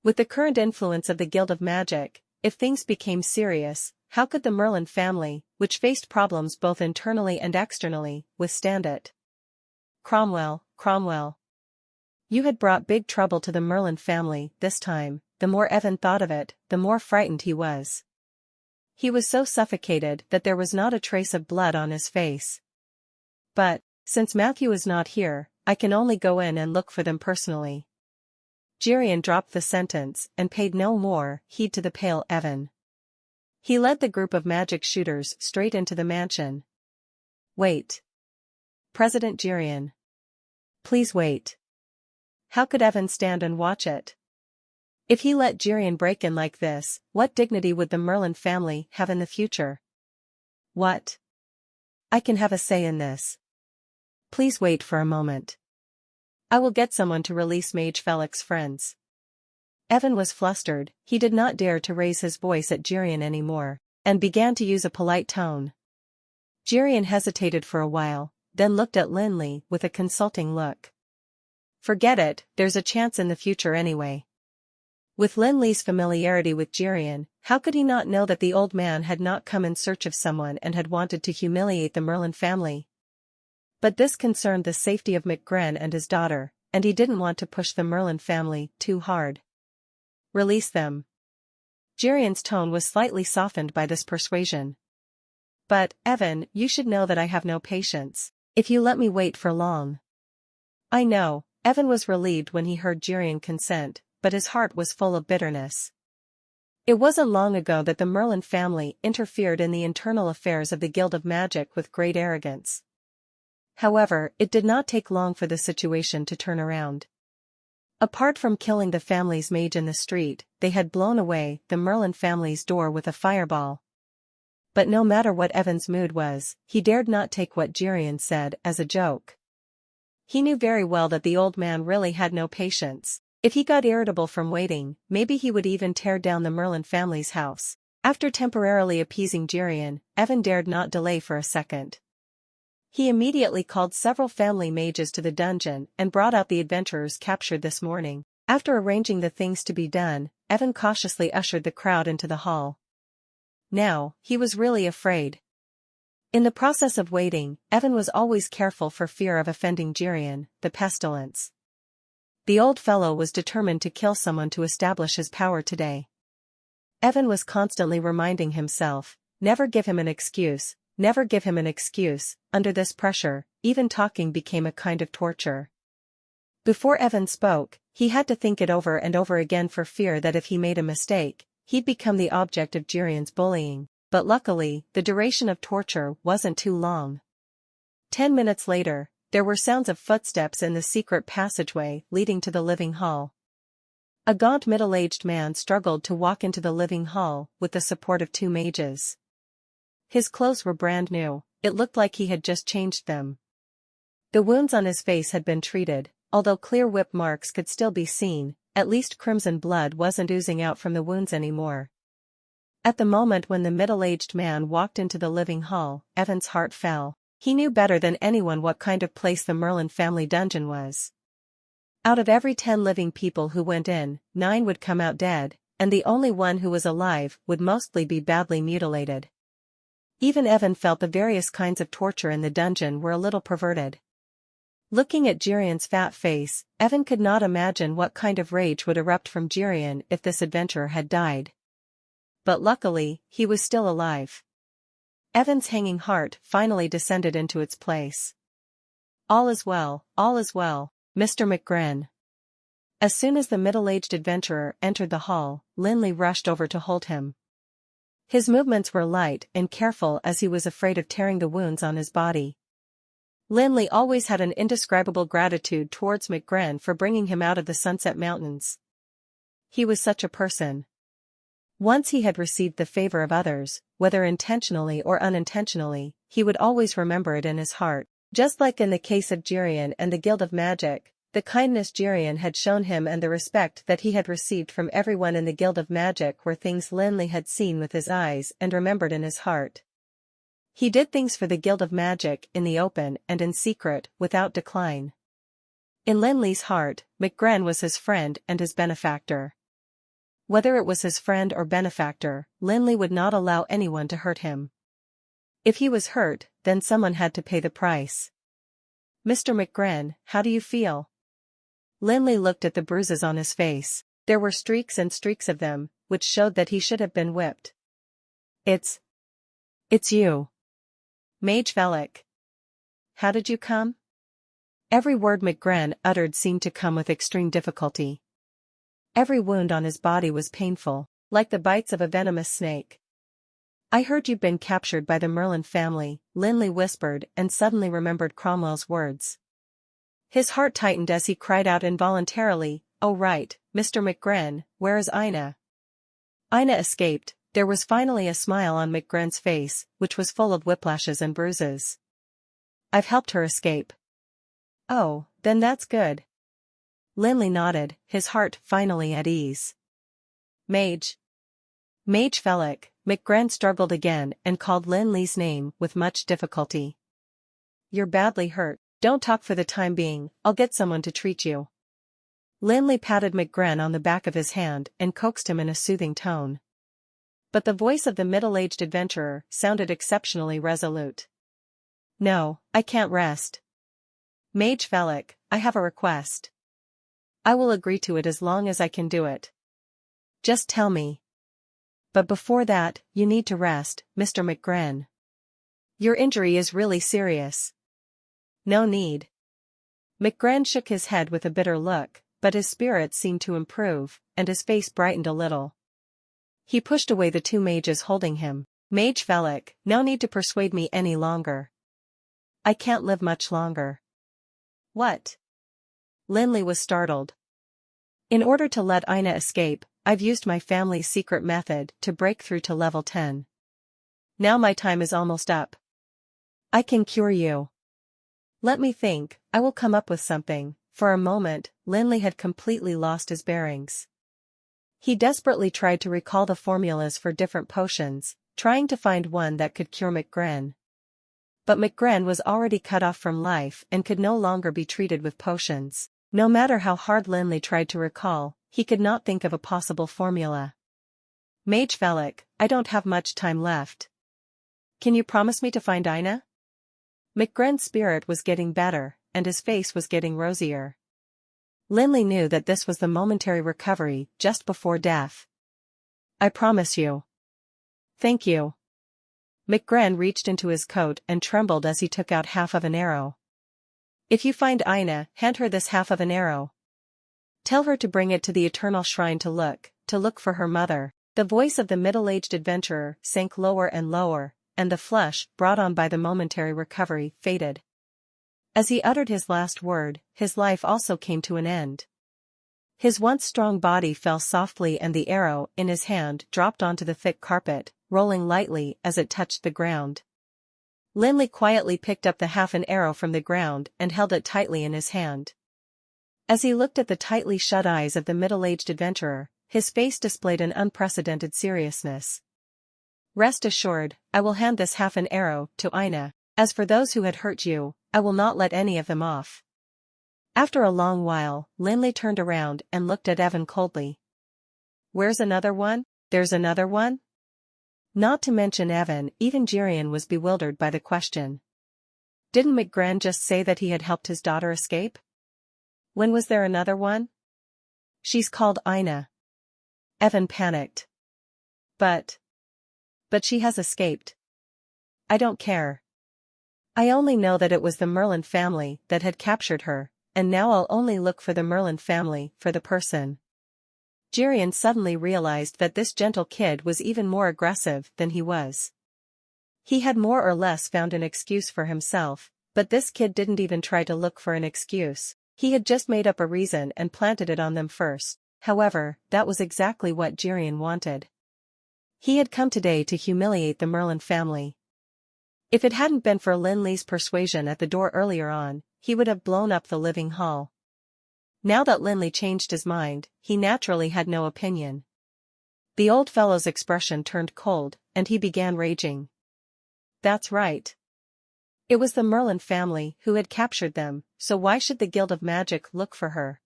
With the current influence of the Guild of Magic, if things became serious, how could the Merlin family, which faced problems both internally and externally, withstand it? Cromwell, Cromwell. You had brought big trouble to the Merlin family this time. The more Evan thought of it, the more frightened he was. He was so suffocated that there was not a trace of blood on his face. But, since Matthew is not here, I can only go in and look for them personally. Jirian dropped the sentence and paid no more heed to the pale Evan. He led the group of magic shooters straight into the mansion. Wait. President Jirian. Please wait. How could Evan stand and watch it? If he let Jirian break in like this, what dignity would the Merlin family have in the future? What? I can have a say in this. Please wait for a moment. I will get someone to release Mage Felix's friends. Evan was flustered, he did not dare to raise his voice at Jirian anymore, and began to use a polite tone. Jirian hesitated for a while, then looked at Lin Li with a consulting look. Forget it, there's a chance in the future anyway. With Lin Li's familiarity with Jirian, how could he not know that the old man had not come in search of someone and had wanted to humiliate the Merlin family? But this concerned the safety of McGren and his daughter, and he didn't want to push the Merlin family too hard. Release them. Jirian's tone was slightly softened by this persuasion. But, Evan, you should know that I have no patience, if you let me wait for long. I know, Evan was relieved when he heard Jirian consent, but his heart was full of bitterness. It wasn't long ago that the Merlin family interfered in the internal affairs of the Guild of Magic with great arrogance. However, it did not take long for the situation to turn around. Apart from killing the family's mage in the street, they had blown away the Merlin family's door with a fireball. But no matter what Evan's mood was, he dared not take what Jirian said as a joke. He knew very well that the old man really had no patience. If he got irritable from waiting, maybe he would even tear down the Merlin family's house. After temporarily appeasing Jirian, Evan dared not delay for a second. He immediately called several family mages to the dungeon and brought out the adventurers captured this morning. After arranging the things to be done, Evan cautiously ushered the crowd into the hall. Now, he was really afraid. In the process of waiting, Evan was always careful for fear of offending Jirian, the pestilence. The old fellow was determined to kill someone to establish his power today. Evan was constantly reminding himself, never give him an excuse, never give him an excuse. Under this pressure, even talking became a kind of torture. Before Evan spoke, he had to think it over and over again for fear that if he made a mistake, he'd become the object of Jirian's bullying, but luckily, the duration of torture wasn't too long. 10 minutes later, there were sounds of footsteps in the secret passageway leading to the living hall. A gaunt middle-aged man struggled to walk into the living hall with the support of 2 mages. His clothes were brand new, it looked like he had just changed them. The wounds on his face had been treated, although clear whip marks could still be seen, at least crimson blood wasn't oozing out from the wounds anymore. At the moment when the middle-aged man walked into the living hall, Evan's heart fell. He knew better than anyone what kind of place the Merlin family dungeon was. Out of every 10 living people who went in, 9 would come out dead, and the only one who was alive would mostly be badly mutilated. Even Evan felt the various kinds of torture in the dungeon were a little perverted. Looking at Jirian's fat face, Evan could not imagine what kind of rage would erupt from Jirian if this adventurer had died. But luckily, he was still alive. Evan's hanging heart finally descended into its place. All is well, Mr. McGren. As soon as the middle-aged adventurer entered the hall, Lin Li rushed over to hold him. His movements were light and careful as he was afraid of tearing the wounds on his body. Lin Li always had an indescribable gratitude towards McGren for bringing him out of the Sunset Mountains. He was such a person. Once he had received the favor of others, whether intentionally or unintentionally, he would always remember it in his heart. Just like in the case of Jirian and the Guild of Magic, The kindness Jirian had shown him and the respect that he had received from everyone in the Guild of Magic were things Lin Li had seen with his eyes and remembered in his heart. He did things for the Guild of Magic in the open and in secret, without decline. In Lin Li's heart, McGren was his friend and his benefactor. Whether it was his friend or benefactor, Lin Li would not allow anyone to hurt him. If he was hurt, then someone had to pay the price. "Mr. McGren, how do you feel?" Lin Li looked at the bruises on his face. There were streaks and streaks of them, which showed that he should have been whipped. It's you. Mage Velik. How did you come?" Every word McGren uttered seemed to come with extreme difficulty. Every wound on his body was painful, like the bites of a venomous snake. "I heard you've been captured by the Merlin family," Lin Li whispered and suddenly remembered Cromwell's words. His heart tightened as he cried out involuntarily, "Oh right, Mr. McGren, where is Ina?" Ina escaped. There was finally a smile on McGren's face, which was full of whiplashes and bruises. "I've helped her escape." "Oh, then that's good." Lin Li nodded, his heart finally at ease. Mage Velik." McGren struggled again and called Lin Li's name with much difficulty. "You're badly hurt. Don't talk for the time being, I'll get someone to treat you." Lin Li patted McGren on the back of his hand and coaxed him in a soothing tone. But the voice of the middle-aged adventurer sounded exceptionally resolute. "No, I can't rest. Mage Velik, I have a request. I will agree to it as long as I can do it. Just tell me. But before that, you need to rest, Mr. McGren. Your injury is really serious." "No need." McGren shook his head with a bitter look, but his spirits seemed to improve, and his face brightened a little. He pushed away the two mages holding him. "Mage Velik, no need to persuade me any longer. I can't live much longer." "What?" Lin Li was startled. "In order to let Ina escape, I've used my family's secret method to break through to level 10. Now my time is almost up. I can cure you." "Let me think, I will come up with something." For a moment, Lin Li had completely lost his bearings. He desperately tried to recall the formulas for different potions, trying to find one that could cure McGren. But McGren was already cut off from life and could no longer be treated with potions. No matter how hard Lin Li tried to recall, he could not think of a possible formula. "Mage Velik, I don't have much time left. Can you promise me to find Ina?" McGren's spirit was getting better, and his face was getting rosier. Lin Li knew that this was the momentary recovery just before death. "I promise you." "Thank you." McGren reached into his coat and trembled as he took out half of an arrow. "If you find Ina, hand her this half of an arrow. Tell her to bring it to the Eternal Shrine to look for her mother." The voice of the middle-aged adventurer sank lower and lower, and the flush, brought on by the momentary recovery, faded. As he uttered his last word, his life also came to an end. His once strong body fell softly and the arrow in his hand dropped onto the thick carpet, rolling lightly as it touched the ground. Lin Li quietly picked up the half an arrow from the ground and held it tightly in his hand. As he looked at the tightly shut eyes of the middle-aged adventurer, his face displayed an unprecedented seriousness. "Rest assured, I will hand this half an arrow to Ina. As for those who had hurt you, I will not let any of them off." After a long while, Lin Li turned around and looked at Evan coldly. "Where's another one?" "There's another one?" Not to mention Evan, even Jirian was bewildered by the question. Didn't McGren just say that he had helped his daughter escape? When was there another one? "She's called Ina." Evan panicked. But she has escaped." "I don't care. I only know that it was the Merlin family that had captured her, and now I'll only look for the Merlin family for the person." Jirian suddenly realized that this gentle kid was even more aggressive than he was. He had more or less found an excuse for himself, but this kid didn't even try to look for an excuse. He had just made up a reason and planted it on them first. However, that was exactly what Jirian wanted. He had come today to humiliate the Merlin family. If it hadn't been for Lin Li's persuasion at the door earlier on, he would have blown up the living hall. Now that Lin Li changed his mind, he naturally had no opinion. The old fellow's expression turned cold, and he began raging. That's right. It was the Merlin family who had captured them, so why should the Guild of Magic look for her?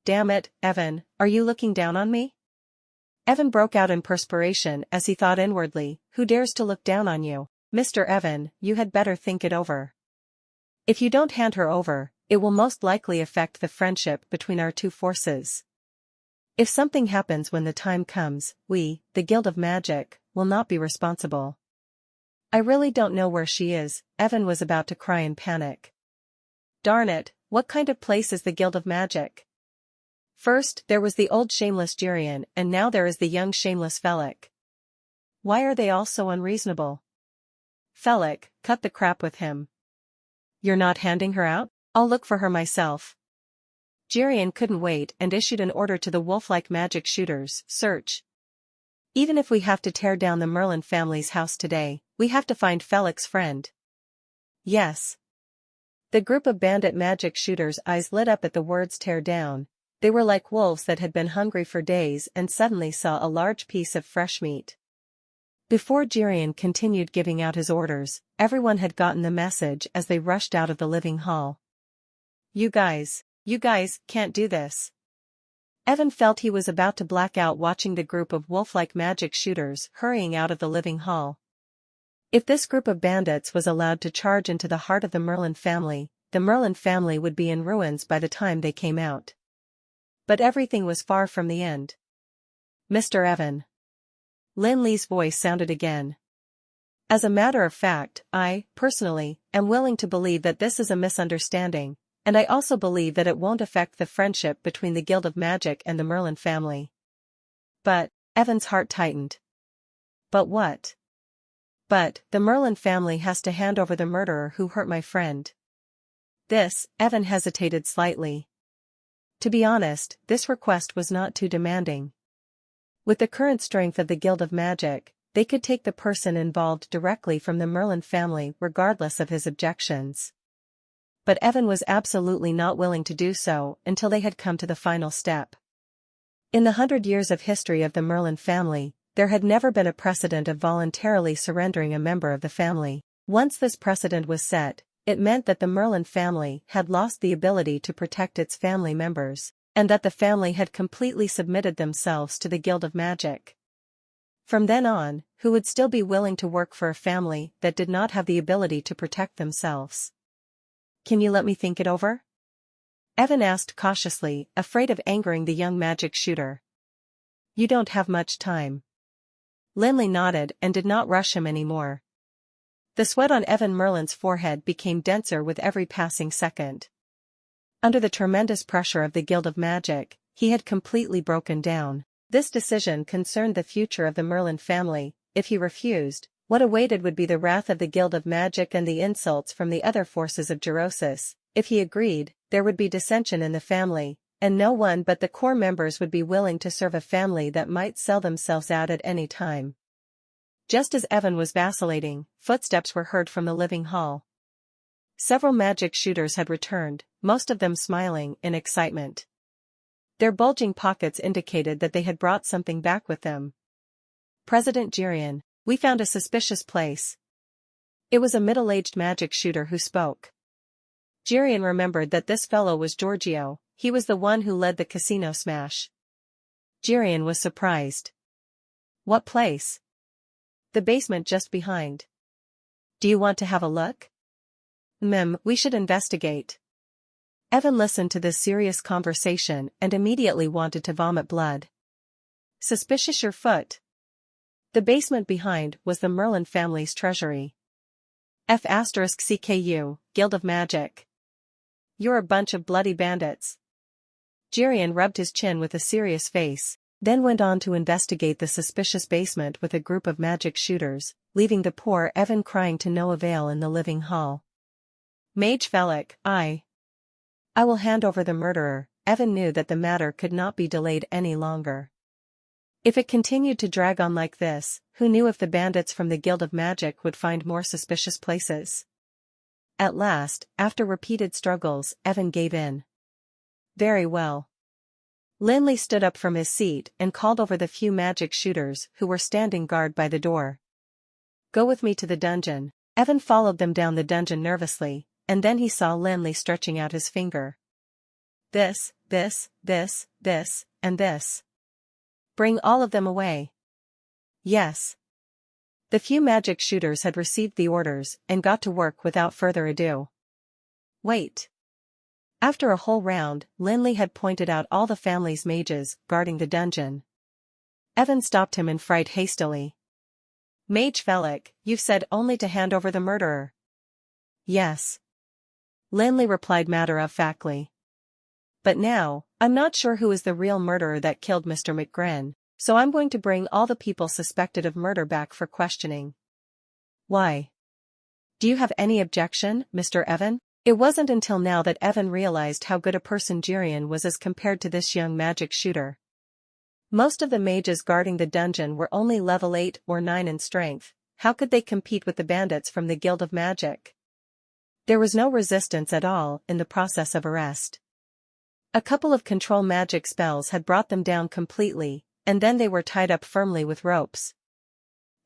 Damn it, Evan, are you looking down on me? Evan broke out in perspiration as he thought inwardly, who dares to look down on you? Mr. Evan, you had better think it over. If you don't hand her over, it will most likely affect the friendship between our two forces. If something happens when the time comes, we, the Guild of Magic, will not be responsible. I really don't know where she is. Evan was about to cry in panic. Darn it, what kind of place is the Guild of Magic? First, there was the old shameless Jirian, and now there is the young shameless Felix. Why are they all so unreasonable? Felix, cut the crap with him. You're not handing her out? I'll look for her myself. Jirian couldn't wait and issued an order to the wolf-like magic shooters, search. Even if we have to tear down the Merlin family's house today, we have to find Felix's friend. Yes. The group of bandit magic shooters' eyes lit up at the words tear down. They were like wolves that had been hungry for days and suddenly saw a large piece of fresh meat. Before Jirian continued giving out his orders, everyone had gotten the message as they rushed out of the living hall. You guys can't do this. Evan felt he was about to black out watching the group of wolf-like magic shooters hurrying out of the living hall. If this group of bandits was allowed to charge into the heart of the Merlin family would be in ruins by the time they came out. But everything was far from the end. Mr. Evan. Lin Li's voice sounded again. As a matter of fact, I, personally, am willing to believe that this is a misunderstanding, and I also believe that it won't affect the friendship between the Guild of Magic and the Merlin family. But, Evan's heart tightened. But what? But, the Merlin family has to hand over the murderer who hurt my friend. This, Evan hesitated slightly. To be honest, this request was not too demanding. With the current strength of the Guild of Magic, they could take the person involved directly from the Merlin family regardless of his objections. But Evan was absolutely not willing to do so until they had come to the final step. In the 100 years of history of the Merlin family, there had never been a precedent of voluntarily surrendering a member of the family. Once this precedent was set, it meant that the Merlin family had lost the ability to protect its family members, and that the family had completely submitted themselves to the Guild of Magic. From then on, who would still be willing to work for a family that did not have the ability to protect themselves? Can you let me think it over? Evan asked cautiously, afraid of angering the young magic shooter. You don't have much time. Lin Li nodded and did not rush him anymore. The sweat on Evan Merlin's forehead became denser with every passing second. Under the tremendous pressure of the Guild of Magic, he had completely broken down. This decision concerned the future of the Merlin family. If he refused, what awaited would be the wrath of the Guild of Magic and the insults from the other forces of Gerosis. If he agreed, there would be dissension in the family, and no one but the core members would be willing to serve a family that might sell themselves out at any time. Just as Evan was vacillating, footsteps were heard from the living hall. Several magic shooters had returned, most of them smiling in excitement. Their bulging pockets indicated that they had brought something back with them. President Jirian, we found a suspicious place. It was a middle-aged magic shooter who spoke. Jirian remembered that this fellow was Giorgio. He was the one who led the casino smash. Jirian was surprised. What place? The basement just behind. Do you want to have a look? We should investigate. Evan listened to this serious conversation and immediately wanted to vomit blood. Suspicious your foot. The basement behind was the Merlin family's treasury. F*CKU, Guild of Magic. You're a bunch of bloody bandits. Jirian rubbed his chin with a serious face, then went on to investigate the suspicious basement with a group of magic shooters, leaving the poor Evan crying to no avail in the living hall. Mage Felix, I will hand over the murderer. Evan knew that the matter could not be delayed any longer. If it continued to drag on like this, who knew if the bandits from the Guild of Magic would find more suspicious places? At last, after repeated struggles, Evan gave in. very well. Lin Li stood up from his seat and called over the few magic shooters who were standing guard by the door. Go with me to the dungeon. Evan followed them down the dungeon nervously, and then he saw Lin Li stretching out his finger. This, and this. Bring all of them away. Yes. The few magic shooters had received the orders and got to work without further ado. Wait. After a whole round, Lin Li had pointed out all the family's mages guarding the dungeon. Evan stopped him in fright hastily. Mage Felix, you've said only to hand over the murderer. Yes. Lin Li replied matter-of-factly. But now, I'm not sure who is the real murderer that killed Mr. McGren, so I'm going to bring all the people suspected of murder back for questioning. Why? Do you have any objection, Mr. Evan? It wasn't until now that Evan realized how good a person Jirian was as compared to this young magic shooter. Most of the mages guarding the dungeon were only level 8 or 9 in strength. How could they compete with the bandits from the Guild of Magic? There was no resistance at all in the process of arrest. A couple of control magic spells had brought them down completely, and then they were tied up firmly with ropes.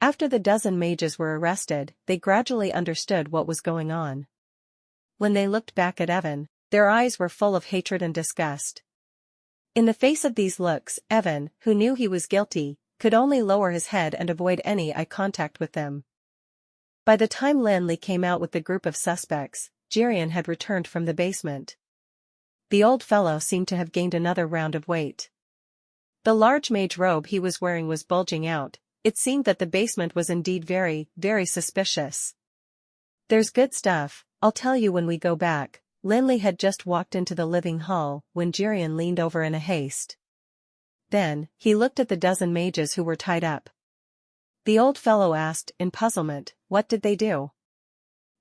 After the dozen mages were arrested, they gradually understood what was going on. When they looked back at Evan, their eyes were full of hatred and disgust. In the face of these looks, Evan, who knew he was guilty, could only lower his head and avoid any eye contact with them. By the time Lin Li came out with the group of suspects, Jirian had returned from the basement. The old fellow seemed to have gained another round of weight. The large mage robe he was wearing was bulging out. It seemed that the basement was indeed very, very suspicious. There's good stuff, I'll tell you when we go back. Lin Li had just walked into the living hall when Jirian leaned over in a haste. Then, he looked at the dozen mages who were tied up. The old fellow asked, in puzzlement, what did they do?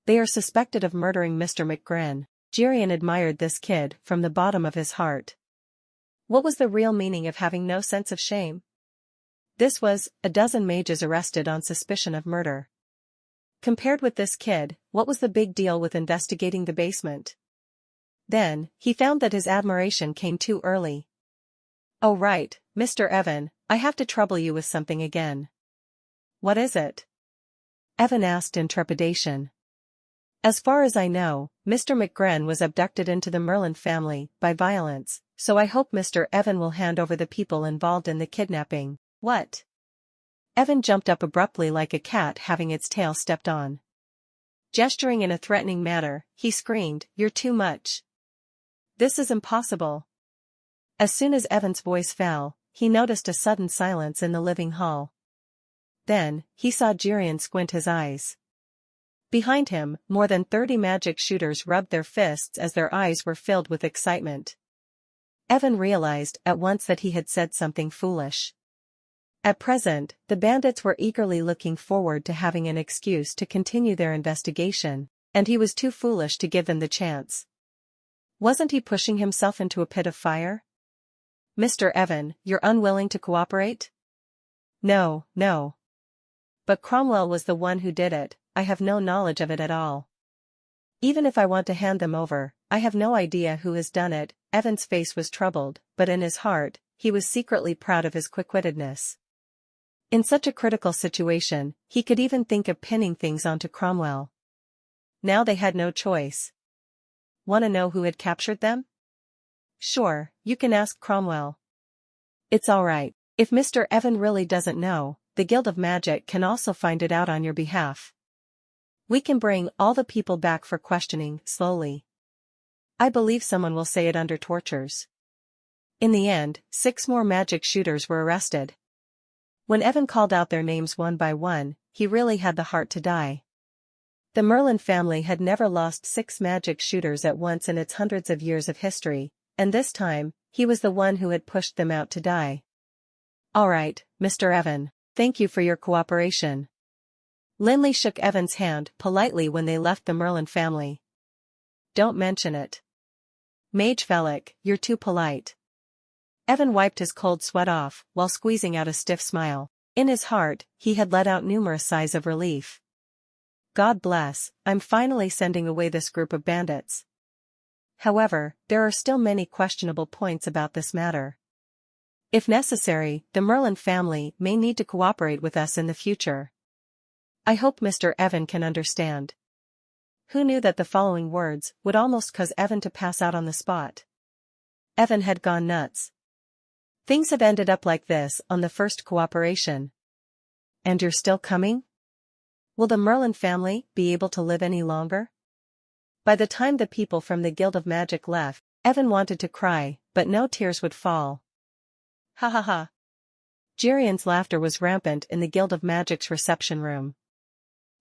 They are suspected of murdering Mr. McGren. Jirian admired this kid from the bottom of his heart. What was the real meaning of having no sense of shame? This was, a dozen mages arrested on suspicion of murder. Compared with this kid, what was the big deal with investigating the basement? Then, he found that his admiration came too early. Oh right, Mr. Evan, I have to trouble you with something again. What is it? Evan asked in trepidation. As far as I know, Mr. McGren was abducted into the Merlin family by violence, so I hope Mr. Evan will hand over the people involved in the kidnapping. What? Evan jumped up abruptly like a cat having its tail stepped on. Gesturing in a threatening manner, he screamed, "You're too much. This is impossible." As soon as Evan's voice fell, he noticed a sudden silence in the living hall. Then, he saw Jirian squint his eyes. Behind him, more than 30 magic shooters rubbed their fists as their eyes were filled with excitement. Evan realized at once that he had said something foolish. At present, the bandits were eagerly looking forward to having an excuse to continue their investigation, and he was too foolish to give them the chance. Wasn't he pushing himself into a pit of fire? Mr. Evan, you're unwilling to cooperate? No. But Cromwell was the one who did it. I have no knowledge of it at all. Even if I want to hand them over, I have no idea who has done it. Evan's face was troubled, but in his heart, he was secretly proud of his quick-wittedness. In such a critical situation, he could even think of pinning things onto Cromwell. Now they had no choice. Want to know who had captured them? Sure, you can ask Cromwell. It's all right. If Mr. Evan really doesn't know, the Guild of Magic can also find it out on your behalf. We can bring all the people back for questioning, slowly. I believe someone will say it under tortures. In the end, 6 more magic shooters were arrested. When Evan called out their names one by one, he really had the heart to die. The Merlin family had never lost 6 magic shooters at once in its hundreds of years of history, and this time, he was the one who had pushed them out to die. All right, Mr. Evan, thank you for your cooperation. Lin Li shook Evan's hand politely when they left the Merlin family. Don't mention it. Mage Felix, you're too polite. Evan wiped his cold sweat off while squeezing out a stiff smile. In his heart, he had let out numerous sighs of relief. God bless, I'm finally sending away this group of bandits. However, there are still many questionable points about this matter. If necessary, the Merlin family may need to cooperate with us in the future. I hope Mr. Evan can understand. Who knew that the following words would almost cause Evan to pass out on the spot? Evan had gone nuts. Things have ended up like this on the first cooperation. And you're still coming? Will the Merlin family be able to live any longer? By the time the people from the Guild of Magic left, Evan wanted to cry, but no tears would fall. Ha ha ha. Jirian's laughter was rampant in the Guild of Magic's reception room.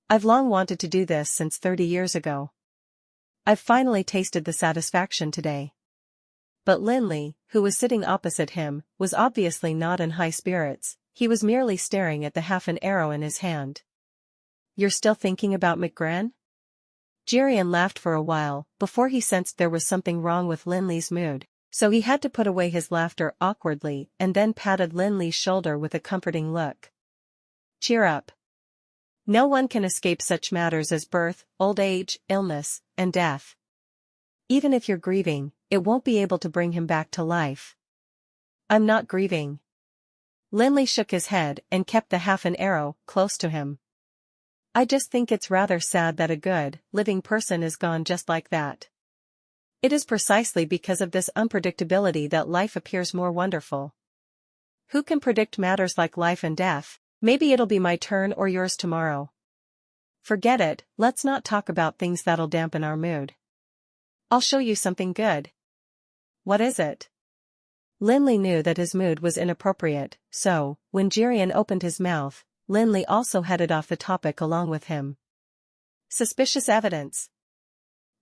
I've long wanted to do this since 30 years ago. I've finally tasted the satisfaction today. But Lin Li, who was sitting opposite him, was obviously not in high spirits. He was merely staring at the half an arrow in his hand. You're still thinking about McGran? Jirian laughed for a while, before he sensed there was something wrong with Lin Li's mood, so he had to put away his laughter awkwardly and then patted Lin Li's shoulder with a comforting look. Cheer up. No one can escape such matters as birth, old age, illness, and death. Even if you're grieving, it won't be able to bring him back to life. I'm not grieving. Lin Li shook his head and kept the half an arrow close to him. I just think it's rather sad that a good, living person is gone just like that. It is precisely because of this unpredictability that life appears more wonderful. Who can predict matters like life and death? Maybe it'll be my turn or yours tomorrow. Forget it, let's not talk about things that'll dampen our mood. I'll show you something good. What is it? Lin Li knew that his mood was inappropriate, so, when Jirian opened his mouth, Lin Li also headed off the topic along with him. Suspicious evidence.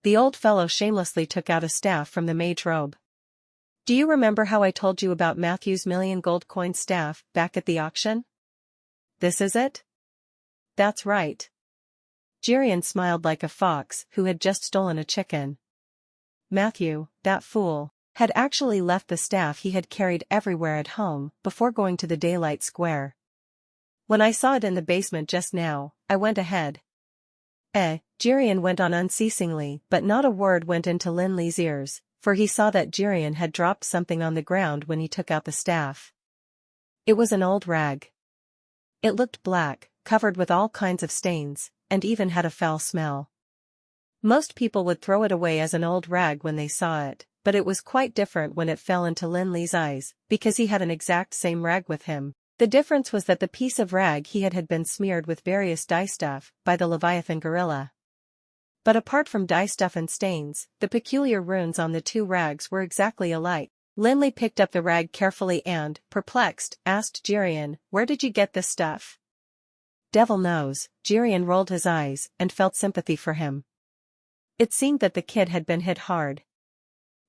The old fellow shamelessly took out a staff from the mage robe. Do you remember how I told you about Matthew's million gold coin staff back at the auction? This is it? That's right. Jirian smiled like a fox who had just stolen a chicken. Matthew, that fool, had actually left the staff he had carried everywhere at home before going to the Daylight Square. When I saw it in the basement just now, I went ahead. Jirian went on unceasingly, but not a word went into Lin Li's ears, for he saw that Jirian had dropped something on the ground when he took out the staff. It was an old rag. It looked black, covered with all kinds of stains, and even had a foul smell. Most people would throw it away as an old rag when they saw it, but it was quite different when it fell into Lin Li's eyes, because he had an exact same rag with him. The difference was that the piece of rag he had been smeared with various dye stuff by the Leviathan gorilla. But apart from dye stuff and stains, the peculiar runes on the two rags were exactly alike. Lin Li picked up the rag carefully and, perplexed, asked Jirian, "Where did you get this stuff?" Devil knows. Jirian rolled his eyes and felt sympathy for him. It seemed that the kid had been hit hard.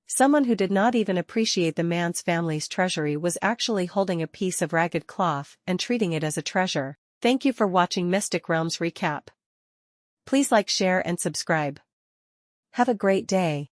Someone who did not even appreciate the man's family's treasury was actually holding a piece of ragged cloth and treating it as a treasure. Thank you for watching Mystic Realms Recap. Please like, share and subscribe. Have a great day.